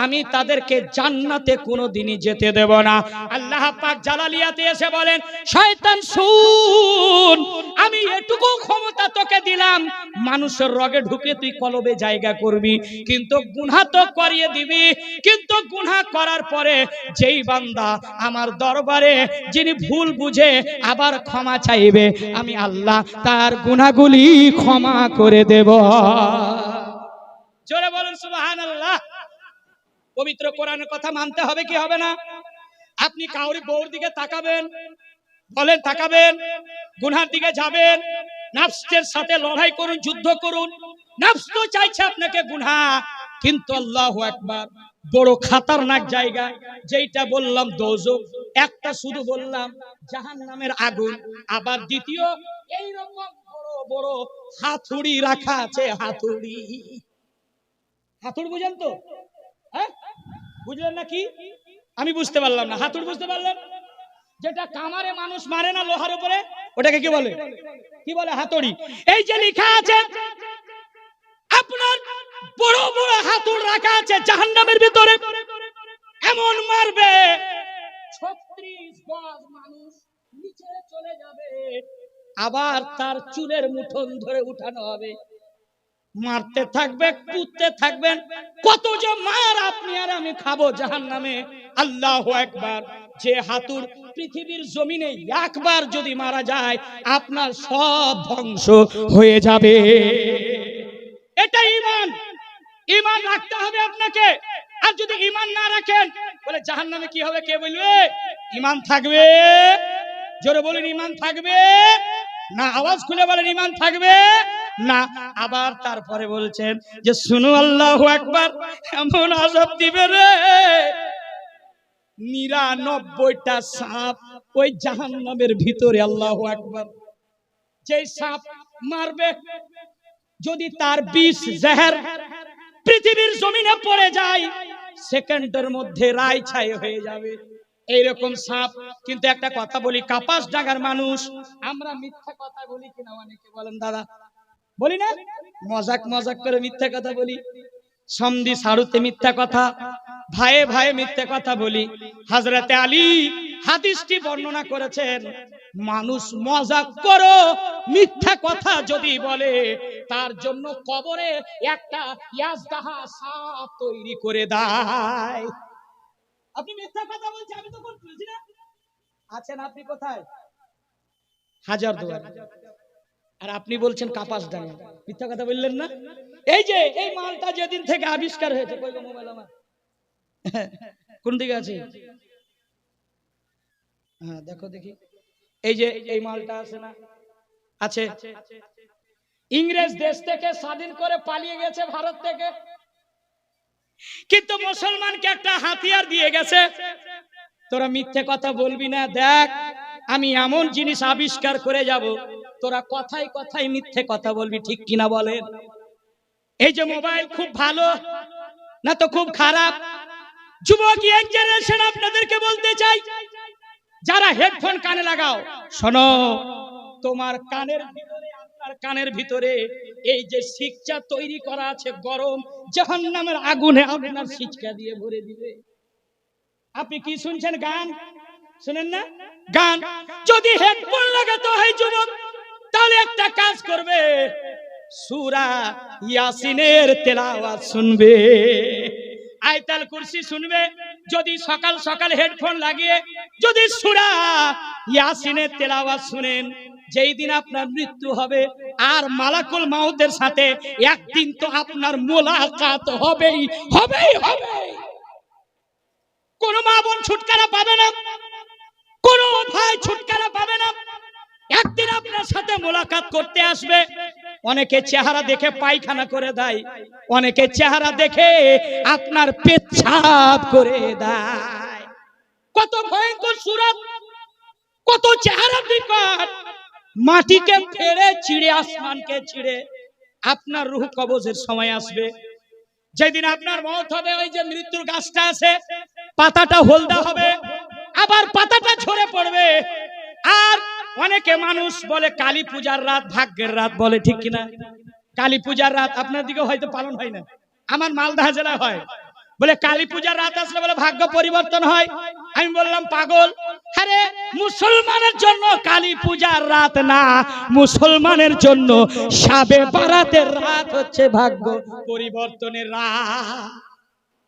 আমি তাদেরকে জান্নাতে কোনোদিনই যেতে দেব না। আল্লাহ পাক জালালিয়াতে এসে বলেন, শয়তান শুন, আমি এটুকু ক্ষমতা তোকে দিলাম, মানুষের রগে ঢুকে তুই কলবে জায়গা করবি, কিন্তু গুনাহ তো করিয়ে দিবি। কিন্তু গুনাহ করার পরে যেই বান্দা আমার দরবারে যিনি ভুল বুঝে আবার ক্ষমা চাইবে, আমি আল্লাহ তার গুনাহগুলি ক্ষমা করে দেব। জোরে বলুন সুবহানাল্লাহ। পবিত্র কোরআনের কথা মানতে হবে কি হবে না? আপনি কাউরি বউর দিকে তাকাবেন, বলেন তাকাবেন, গুনার দিকে যাবেন, নফসের সাথে লড়াই করুন, যুদ্ধ করুন। নফস তো চাইছে আপনাকে গুনাহ, কিন্তু আল্লাহু আকবার বড় খতরনাক জায়গা। যেটা বললাম দোজখ, একটা শুধু বললাম জাহান্নামের আগুন, আবার দ্বিতীয় এই রকম বড় বড় হাতুড়ি রাখা আছে। হাতুড়ি, হাতুড়ি বুঝেন তো? হ্যাঁ বুঝলেন না কি? আমি বুঝতে পারলাম না। হাতুড়ি বুঝতে পারলেন? যেটা কামারে মানুষ মারে না লোহার উপরে, ওটাকে কি বলে? কি বলে? হাতুড়ি। এই যে লেখা আছে আপনার বড় বড় হাতুড়ি রাখা আছে জাহান্নামের ভিতরে, এমন মারবে 36 গজ মানুষ নিচে চলে যাবে, আবার তার চুলের মুঠন ধরে উঠানো হবে, মারতে থাকবে, কুদতে থাকবেন। কত যে মার আপনি আর আমি খাবো জাহান্নামে। আল্লাহু আকবার। যে হাতুড় পৃথিবীর জমিনে একবার যদি মারা যায় আপনার সব ধ্বংস হয়ে যাবে। এটা ঈমান। ঈমান রাখতে হবে আপনাকে। আর যদি ঈমান না রাখেন, বলে জাহান্নামে কি হবে কে বলবে? ঈমান থাকবে? জোরে বলুন ঈমান থাকবে না? আওয়াজ খুলে বলেন ঈমান থাকবে না। আবার তারপরে বলছেন যে শুনো আল্লাহু আকবার, এমন আযাব দিবে রে 99টা সাপ ওই জাহান্নামের ভিতরে। আল্লাহু আকবার। যেই সাপ মারবে যদি তার বিষ জহর পৃথিবীর জমিনে পড়ে যায়, সেকেন্ডের মধ্যে রায় ছাই হয়ে যাবে। এইরকম সাপ। কিন্তু একটা কথা বলি, কাপাস ডাঙ্গার মানুষ আমরা মিথ্যা কথা বলি কিনা অনেকে বলেন দাদা? বলি না? মজাক মজাক করে মিথ্যা কথা বলি, সন্ধি সাড়ুতে মিথ্যা কথা, ভাইয়ে ভাইয়ে মিথ্যা কথা বলি। হযরতে আলী হাদিসটি বর্ণনা করেছেন, মানুষ মজাক করো মিথ্যা কথা যদি বলে তার জন্য কবরে একটা ইয়াজদাহা সাপ তৈরি করে দেয়। আপনি মিথ্যা কথা বলছেন, আমি তো বলছি না। আছেন আপনি কোথায়? হাজারদুয়ারি। আর আপনি বলছেন কাপাসডাঙ্গা। মিথ্যা কথা বললেন না? এই যে এই মালটা যেদিন থেকে আবিষ্কার হয়েছে, কই গো মোবাইল আমার? কোন দিকে আছে? হ্যাঁ দেখো দেখি। এই যে এই মালটা আছে না, আছে। ইংরেজ দেশ থেকে স্বাধীন করে পালিয়ে গেছে ভারত থেকে, কিন্তু মুসলমানকে একটা হাতিয়ার দিয়ে গেছে, তোরা মিথ্যে কথা বলবি না, দেখ আমি এমন জিনিস আবিষ্কার করে যাব, তোরা কথায় কথায় মিথ্যে কথা বলবি, ঠিক কিনা বলেন? এই যে মোবাইল খুব ভালো না তো খুব খারাপ? যুবক ইয়াং জেনারেশন আপনাদেরকে বলতে চাই, যারা হেডফোন কানে লাগাও, শোনো, তোমার কানের ভিতরে, আপনার কানের ভিতরে এই যে শিক্ষা তৈরি করা আছে, গরম জাহান্নামের আগুনে আপনার শিক্ষা দিয়ে ভরে দিবে। আপনি কি শুনছেন? গান শুনেন না? গান যদি হেডফোন লাগাতে হয় যুবক, তাহলে একটা কাজ করবে, সূরা ইয়াসিনের তেলাওয়াত শুনবে, আয়াতুল কুরসি শুনবে। যদি সকাল সকাল হেডফোন লাগিয়ে যদি সূরা ইয়াসিনের তেলাওয়াত শুনেন, যেই দিন আপনার মৃত্যু হবে আর মালাকুল মাউতের সাথে একদিন তো আপনার মোলাকাত হবেই হবেই হবে। কোন মা বোন ছুটকারা পাবে না, কোন ভাই ছুটকারা পাবে না, একদিন আপনার সাথে মোলাকাত করতে আসবে। অনেকে চেহারা দেখে পায়খানা করে দেয়, অনেকে চেহারা দেখে আপনার পেচ্ছাপ করে দেয়। কত ভয়ঙ্কর সুরত, কত চেহারা বিকট, মাটিকে ফেড়ে চিড়ে আসমানকে চিড়ে আপনার রূহ কবজের সময় আসবে। যেদিন আপনার মওত হবে, ওই যে মৃত্যুর গাছটা আছে, পাতাটা হলদা হবে, আবার পাতাটা ঝরে পড়বে। আর অনেকে মানুষ বলে কালী পূজার রাত ভাগ্যের রাত বলে, ঠিক কিনা? কালী পূজার রাত আপনার দিকে হয়তো পালন হয় না, আমার মালদা জেলায় হয়। বলে কালী পূজার রাত আসলে বলে ভাগ্য পরিবর্তন হয়। আমি বললাম পাগল, আরে মুসলমানের জন্য কালী পূজার রাত না, মুসলমানের জন্য শাবে বারাতের রাত হচ্ছে ভাগ্য পরিবর্তনের রাত।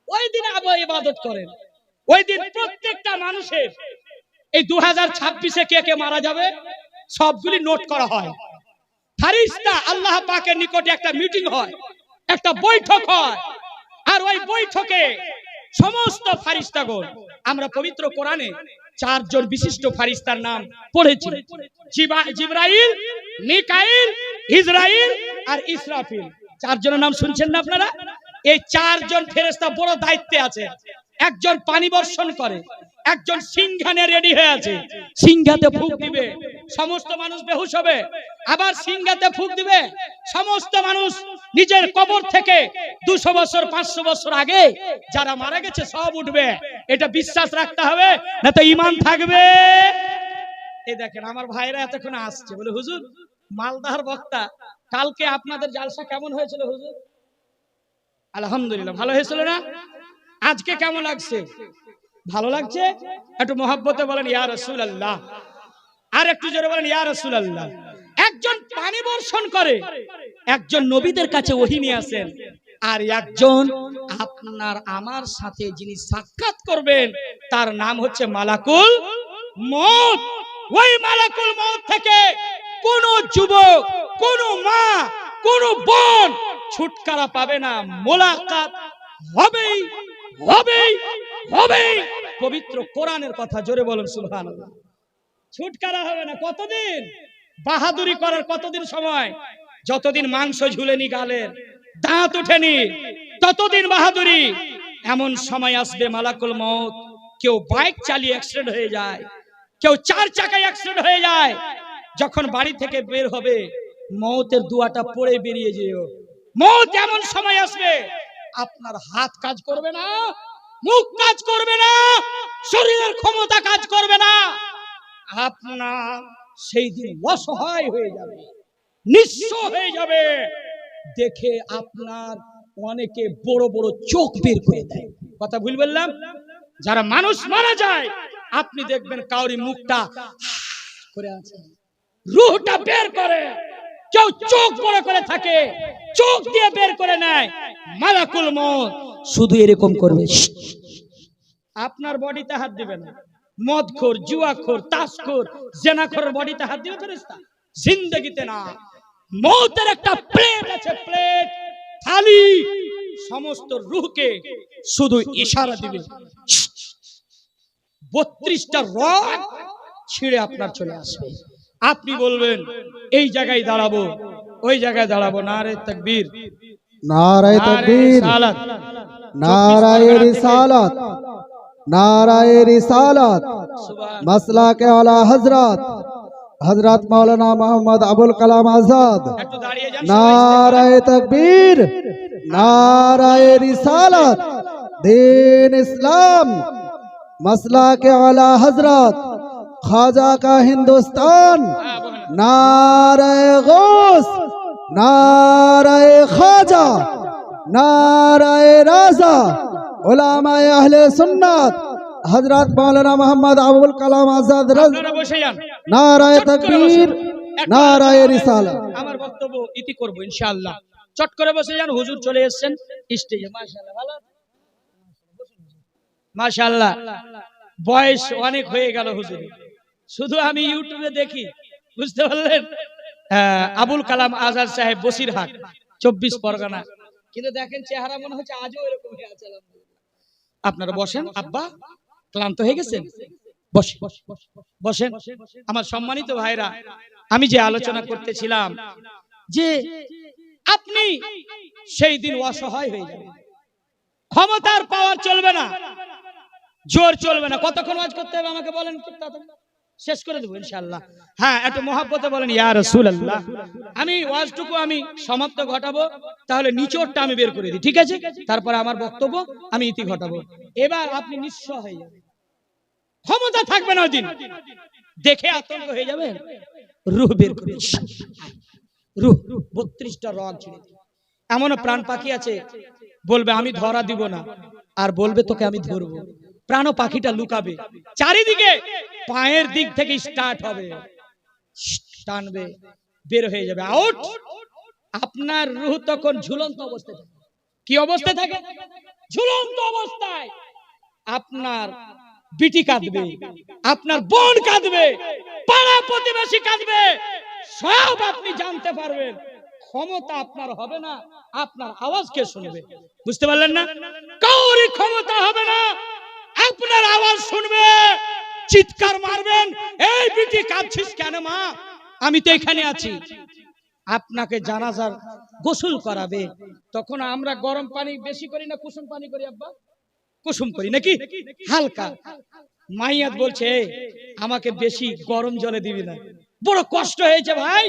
ওই দিন আবার ইবাদত করেন, ওই দিন প্রত্যেকটা মানুষের এই 2026-এ কে কে মারা যাবে সবগুলি নোট করা হয়। ফারিস্তা আল্লাহ পাকের নিকটে একটা মিটিং হয়, একটা বৈঠক হয়, আর ওই বৈঠকে সমস্ত ফারিস্তাগণ, আমরা পবিত্র কোরআনে 4 জন বিশিষ্ট ফারিস্তার নাম পড়েছি, জিবরাইল, মিকাইল, ইসরাইল আর ইসরাফিল। 4 জনের নাম শুনছেন না আপনারা? এই 4 জন ফেরেশতা বড় দায়িত্বে আছে। একজন পানি বর্ষণ করে, একজন সিংহানে রেডি হয়ে আছে, সিংহাতে ফুঁক দিবে, সমস্ত মানুষ বেহুশ হবে। আবার সিংহাতে ফুঁক দিবে, সমস্ত মানুষ নিজের কবর থেকে 200 বছর 500 বছর আগে যারা মারা গেছে সব উঠবে। এটা বিশ্বাস রাখতে হবে, না তো ঈমান থাকবে। এই দেখেন আমার ভাইরা এতক্ষণ আসছে, বলে হুজুর মালদার বক্তা, কালকে আপনাদের জালসা কেমন হয়েছিল হুজুর? আলহামদুলিল্লাহ ভালো হয়েছিল না? আজকে কেমন লাগছে? ভালো লাগছে? একটু মহব্বতে বলেন ইয়া রাসূলুল্লাহ, আর একটু জোরে বলেন ইয়া রাসূলুল্লাহ। একজন পানি বর্ষণ করে, একজন নবীদের কাছে ওহী নিয়ে আসেন, আর একজন আপনার আমার সাথে যিনি সাক্ষাৎ করবেন তার নাম হচ্ছে মালাকুল মউত। ওই মালাকুল মউত থেকে কোন যুবক, কোন মা, কোন বোন ছুটকারা পাবে না, মোলাকাত হবেই হবেই হবেই। পবিত্র কোরআনের কথা, জোরে বলেন সুবহানাল্লাহ। ছুটকারা হবে না। কতদিন বাহাদুরি করার? কতদিন সময়? যতদিন মাংস ঝুলেনি গালের, দাঁত ওঠেনি, ততদিন বাহাদুরি। এমন সময় আসবে মালাকুল মউত, কেউ বাইক চালিয়ে অ্যাক্সিডেন্ট হয়ে যায়, কেউ 4 চাকায় অ্যাক্সিডেন্ট হয়ে যায়। যখন বাড়ি থেকে বের হবে, মউতের দুয়াটা পড়ে বেরিয়ে যেও। মউত এমন সময় আসবে, আপনার হাত কাজ করবে না, মুখ কাজ করবে না, শরীরের ক্ষমতা কাজ করবে না। আপনার সেই দিন অসহায় হয়ে যাবে, নিঃস্ব হয়ে যাবে। দেখে আপনার অনেকে বড় বড় চোখ বের করে দেয়। কথা ভুল বললাম? যারা মানুষ মারা যায়, আপনি দেখবেন কাউরি মুখটা করে আছে, রূহটা বের করে, কেউ চোখ বড় করে থাকে, চোখ দিয়ে বের করে নেয়। মালাকুল মউত শুধু এরকম করবে, আপনার বডিতে হাত দিবে না। মদখোর, জুয়াখোর, তাসখোর, জেনাখোরের বডিতে হাত দিবে ফেরেশতা? জিন্দেগিতে না। মউতের একটা প্লেট আছে, প্লেট থালি, সমস্ত রূহকে শুধু ইশারা দিবে, 32টা রগ ছিঁড়ে আপনার চলে আসবে। আপনি বলবেন এই জায়গায় দাঁড়াবো, ওই জায়গায় দাঁড়াবো। নারে তাকবীর, नाराए तकबीर, সালাত। नाराए रिसालत, नाराए रिसालत, मसला के आला हजरत हजरत मौलाना मोहम्मद अबुल कलाम आजाद। একটু দাঁড়িয়ে যান। नाराए तकबीर, नाराए रिसालत, दीन इस्लाम, मसला के आला हजरत ख्वाजा का हिंदुस्तान। नाराए गौस, नाराए ख्वाजा, नाराए राजा, उलामाए अहले सुन्नत हजरत मौलाना मोहम्मद अबुल कलाम आजाद रज़। আপনারা বসে যান। नाराए तकबीर, नाराए रिसालत। আমার বক্তব্য ইতি করব ইনশাআল্লাহ। চট করে বসে যান। হুজুর চলে এসেছেন স্টেজে। মাশাআল্লাহ, ভালো মাশাআল্লাহ। বয়স অনেক হয়ে গেল হুজুর, শুধু আমি ইউটিউবে দেখি, বুঝতে পারলেন? আবুল কালাম আজাদ সাহেব, বসিরহাট, 24 পরগনা। কিন্তু দেখেন চেহারা মনে হচ্ছে আজও এরকম হয়ে আছে। আপনারা বসেন। আব্বা ক্লান্ত হয়ে গেছেন? বসেন বসেন। আমার সম্মানিত ভাইরা, আমি যে আলোচনা করতেছিলাম যে আপনি সেই দিন অসহায় হয়ে যাবেন। ক্ষমতার পাওয়ার চলবে না, জোর চলবে না। কতক্ষণ ওয়াজ করতে হবে আমাকে বলেন, শেষ করে দেবো ইনশাআল্লাহ। হ্যাঁ, একটু মহব্বতে বলেন ইয়া রাসূলুল্লাহ। আমি ওয়াজটুকু আমি সমাপ্ত ঘটাবো, তাহলে নিচোড়টা আমি বের করে দিই, ঠিক আছে? তারপরে আমার বক্তব্য আমি ইতি ঘটাবো। এবার আপনি নিঃস্ব হয়ে যাবেন, ক্ষমতা থাকবে না ওই দিন। দেখে আতঙ্ক হয়ে যাবেন, রূহ বের করে রূহ 32টা রগ ছেড়ে দিবে। এমনও প্রাণ পাখি আছে বলবে আমি ধরা দিব না, আর বলবে তোকে আমি ধরবো। প্রাণ পাখিটা লুকাবে চারিদিকে, পায়ের দিক থেকে স্টার্ট হবে, টানবে, বের হয়ে যাবে, আউট। আপনার রূহ তখন ঝুলন্ত অবস্থায় থাকে। কি অবস্থায় থাকে? ঝুলন্ত অবস্থায়। আপনার বিটি কাঁদবে, আপনার বোন কাঁদবে, পাড়া প্রতিবেশী কাঁদবে, সব আপনি জানতে পারবেন। ক্ষমতা আপনার হবে না, আপনার আওয়াজ কে শুনবে? বুঝতে পারলেন না? কাউরি ক্ষমতা হবে না, আপনার আওয়াজ শুনবে, চিৎকার মারবেন, এই বিটি কাঁদছিস কেন মা? আমি তো এখানে আছি। আপনাকে জানাজার গোসল করাবে। তখন আমরা গরম পানি বেশি করি না কুসুম পানি করি? আব্বা কুসুম করি নাকি? হালকা। মাইয়াত বলছে আমাকে বেশি গরম জলে দিবি না, বড় কষ্ট হয়েছে ভাই,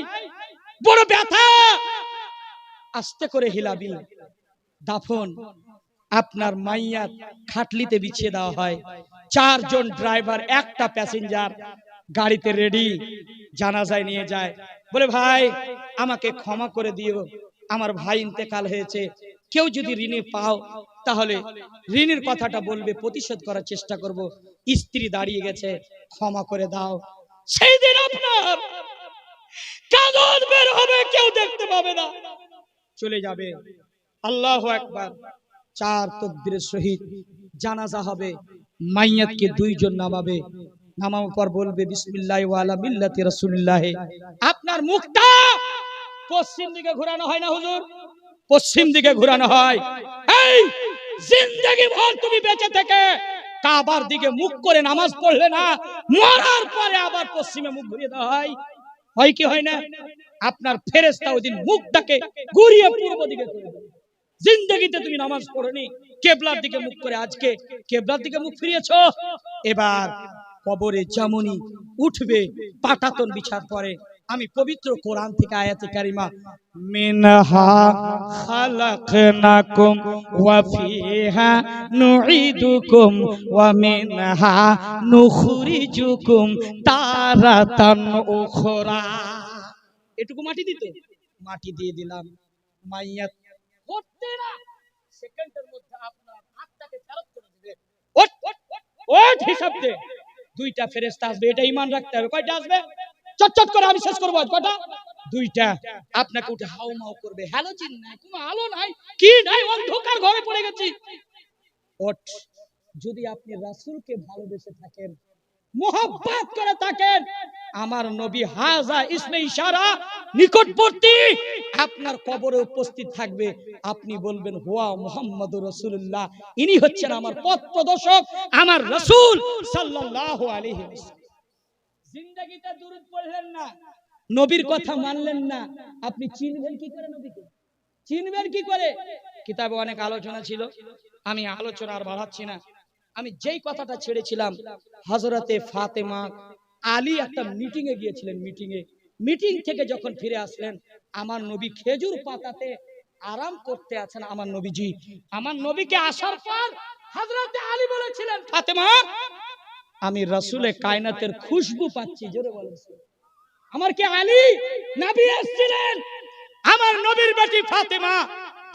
বড় ব্যথা, আস্তে করে হিলাবি। দাফন আপনার মাইয়াত খাটলিতে বিছিয়ে দেওয়া হয়। 4 জন ড্রাইভার, একটা প্যাসেঞ্জার গাড়িতে রেডি, জানাজায় নিয়ে যায়। বলে ভাই আমাকে ক্ষমা করে দিও, আমার ভাই ইন্তেকাল হয়েছে, কেউ যদি ঋণে পাও তাহলে ঋণের কথাটা বলবে, প্রতিশোধ করার চেষ্টা করব। স্ত্রী দাঁড়িয়ে গেছে, ক্ষমা করে দাও। সেই দিন আপনার কাঁদন বের হবে, কেউ দেখতে পাবে না, চলে যাবে। আল্লাহু আকবার। 4 তাকবীরের সহিত জানাজা হবে। মাইয়াতকে 2 জন নামাবে, নামানোর পর বলবে বিসমিল্লাহি ওয়া আলা মিল্লাতি রাসূলিল্লাহ। আপনার মুখটা পশ্চিম দিকে ঘোরানো হয় না হুজুর? পশ্চিম দিকে ঘোরানো হয়। এই জিন্দেগি ভর তুমি বেঁচে থেকে কাবার দিকে মুখ করে নামাজ পড়লে না, মরার পরে আবার পশ্চিমে মুখ ঘুরিয়ে দেওয়া হয়। হয় কি হয় না? আপনার ফেরেশতা ওইদিন মুখটাকে ঘুরিয়ে পূর্ব দিকে করে দেবে। জিন্দেগিতে তুমি নামাজ পড়োনি, কিবলার দিকে মুখ করে আজকে কিবলার দিকে মুখ ফিরিয়েছো। এবার কবরে যেমনই উঠবে পাটাতন বিছার পরে, আমি পবিত্র কোরআন থেকে আয়াতে কারিমা মিনহা খালাকনাকুম ওয়া ফিহা নুঈদুকুম ওয়া মিনহা নুখরিজুকুম তারাতান উখরা। এটুকু মাটি দিতে, মাটি দিয়ে দিলাম। মাইয়াত করতে না, সেকেন্ডের মধ্যে আপনার হাতটাকে ফেরত করে দিবে। ওঠ ওঠ হিসাব দে। 2টা ফেরেশতা আসবে, এটা ঈমান রাখতে হবে। কয়টা আসবে? চটচট করে আমি শেষ করব। কয়টা? 2টা। আপনাকে উঠে হাউমাউ করবে, হ্যালোজিন নাই, কোনো আলো নাই, কি নাই, অন্ধকার ঘরে পড়ে গেছি। ওঠ। যদি আপনি রাসূলকে ভালোবেসে থাকেন, মোহাব্বত করে থাকেন, আমার নবী হাজা ইসমে ইশারা নিকটবর্তী আপনার কবরে উপস্থিত থাকবে। আপনি বলবেন হুয়া মুহাম্মাদুর রাসূলুল্লাহ, ইনি হচ্ছেন আমার পথ প্রদর্শক, আমার রাসূল সাল্লাল্লাহু আলাইহি ওয়াসাল্লাম। জিন্দেগিতে দুরূদ পড়লেন না, নবীর কথা মানলেন না, আপনি চিনবেন কি করে নবীকে? চিনবেন কি করে? কিতাবে অনেক আলোচনা ছিল, আমি আলোচনা আর বাড়াচ্ছি না। আমি যেই কথাটা ছেড়েছিলাম, হযরতে ফাতেমা আলী একটা মিটিং এ গিয়েছিলেন। মিটিং থেকে যখন ফিরে আসলেন, আমার নবী খেজুর পাতাতে আরাম করতে আছেন। আমার নবীজি, আমার নবীকে আসার পর হযরতে আলী বলেছিলেন, ফাতেমা, আমি রাসূলে কায়নাতের খুশবু পাচ্ছি। জোরে বলেন, আমার কি আলী নবী এসেছিলেন? আমার নবীর বেটি ফাতেমা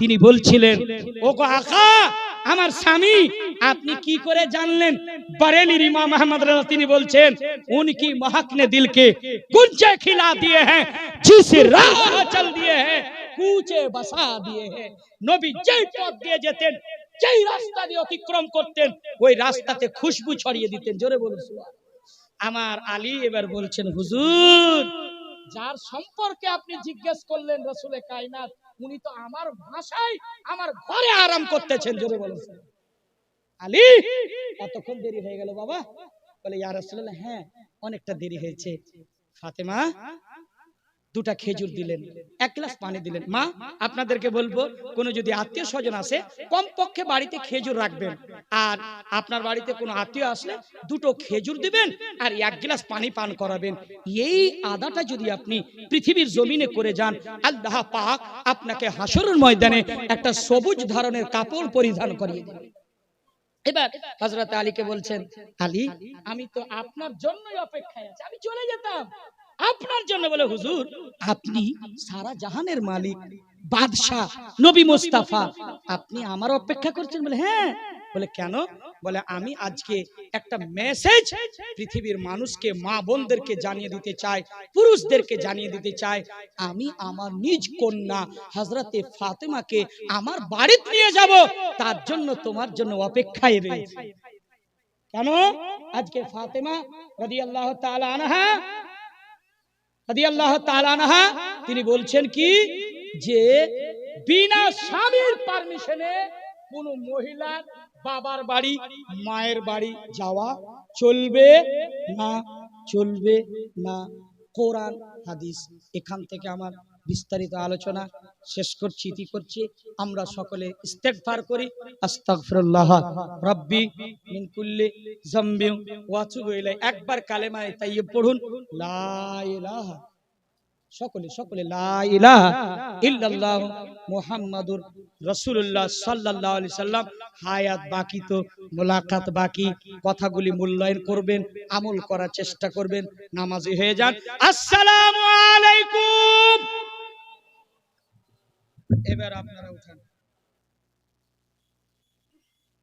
তিনি বলছিলেন, ওগো আকা, আমার স্বামী, আপনি কি করে জানলেন? बरेलीर इमाम अहमद रज़ा তিনি বলছেন, उनकी महक ने दिल के गुंजे खिला दिए हैं, जिस राह चल दिए हैं कूचे बसा दिए हैं। নবী যেই পথ দিয়ে যেতেন, যেই রাস্তা দিয়ে অতিক্রম করতেন, ওই রাস্তাতে খুশবু ছড়িয়ে দিতেন। জোরে বলুন সুবহানাল্লাহ। আমার আলী এবার বলছেন, হুজুর, যার সম্পর্কে আপনি জিজ্ঞেস করলেন রাসূলে কায়নাত, উনি তো আমার ভাষায় আমার ঘরে আরাম করতেছেন। জোরে বলুন আলী, কতক্ষণ দেরি হয়ে গেল বাবা? বলে, ইয়া রাসূলুল্লাহ, হ্যাঁ অনেকটা দেরি হয়েছে। ফাতেমা দুটা খেজুর দিলেন, এক গ্লাস পানি দিলেন। মা, আপনাদেরকে বলবো, কোনো যদি আত্মীয় স্বজন আসে, কমপক্ষে বাড়িতে খেজুর রাখবেন। আর আপনার বাড়িতে কোনো আত্মীয় আসলে দুটো খেজুর দিবেন আর এক গ্লাস পানি পান করাবেন। এই আদাটা যদি আপনি পৃথিবীর জমিনে করে যান, আল্লাহ পাক আপনাকে হাসরের ময়দানে একটা সবুজ ধরনের কাপড় পরিধান করিয়ে দেবেন। এবার হযরত আলীকে বলছেন, আলী, আমি তো আপনার জন্যই অপেক্ষায় আছি, আমি চলে যেতাম আপনার জন্য। বলে, হুজুর, আপনি সারা জাহানের মালিক, বাদশা, নবী মুস্তাফা, আপনি আমার অপেক্ষা করছেন? বলে, হ্যাঁ। বলে, কেন? বলে, আমি আজকে একটা মেসেজ পৃথিবীর মানুষকে, মা বোনদেরকে জানিয়ে দিতে চাই, পুরুষদেরকে জানিয়ে দিতে চাই, আমি আমার নিজ কন্যা হযরতে ফাতেমাকে আমার বাড়িতে নিয়ে যাব, তার জন্য তোমার জন্য অপেক্ষায় রয়েছে। কেন? আজকে ফাতেমা রাদিয়াল্লাহু তাআলা আনহা তিনি বলছেন কি, যে বিনা স্বামীর পারমিশনে কোন মহিলার বাবার বাড়ি, মায়ের বাড়ি যাওয়া চলবে না, চলবে না। কোরআন হাদিস। এখান থেকে আমার বিস্তারিত আলোচনা শেষ করছি, ইতি করছি। আমরা সকলে ইস্তেগফার করি, আস্তাগফিরুল্লাহ রাব্বি মিন কুল্লি যামবি ওয়া আতুবু ইলাইহি। একবার কালেমায়ে তাইয়্যিব পড়ুন, লা ইলাহা, সকলে লা ইলাহা ইল্লাল্লাহু মুহাম্মাদুর রাসূলুল্লাহ সাল্লাল্লাহু আলাইহি সাল্লাম। হায়াত বাকি, তো মুলাকাত বাকি। কথাগুলি মূল্যায়ন করবেন, আমল করার চেষ্টা করবেন, নামাজি হয়ে যান। আসসালামু আলাইকুম। এবার আপনারা উঠান।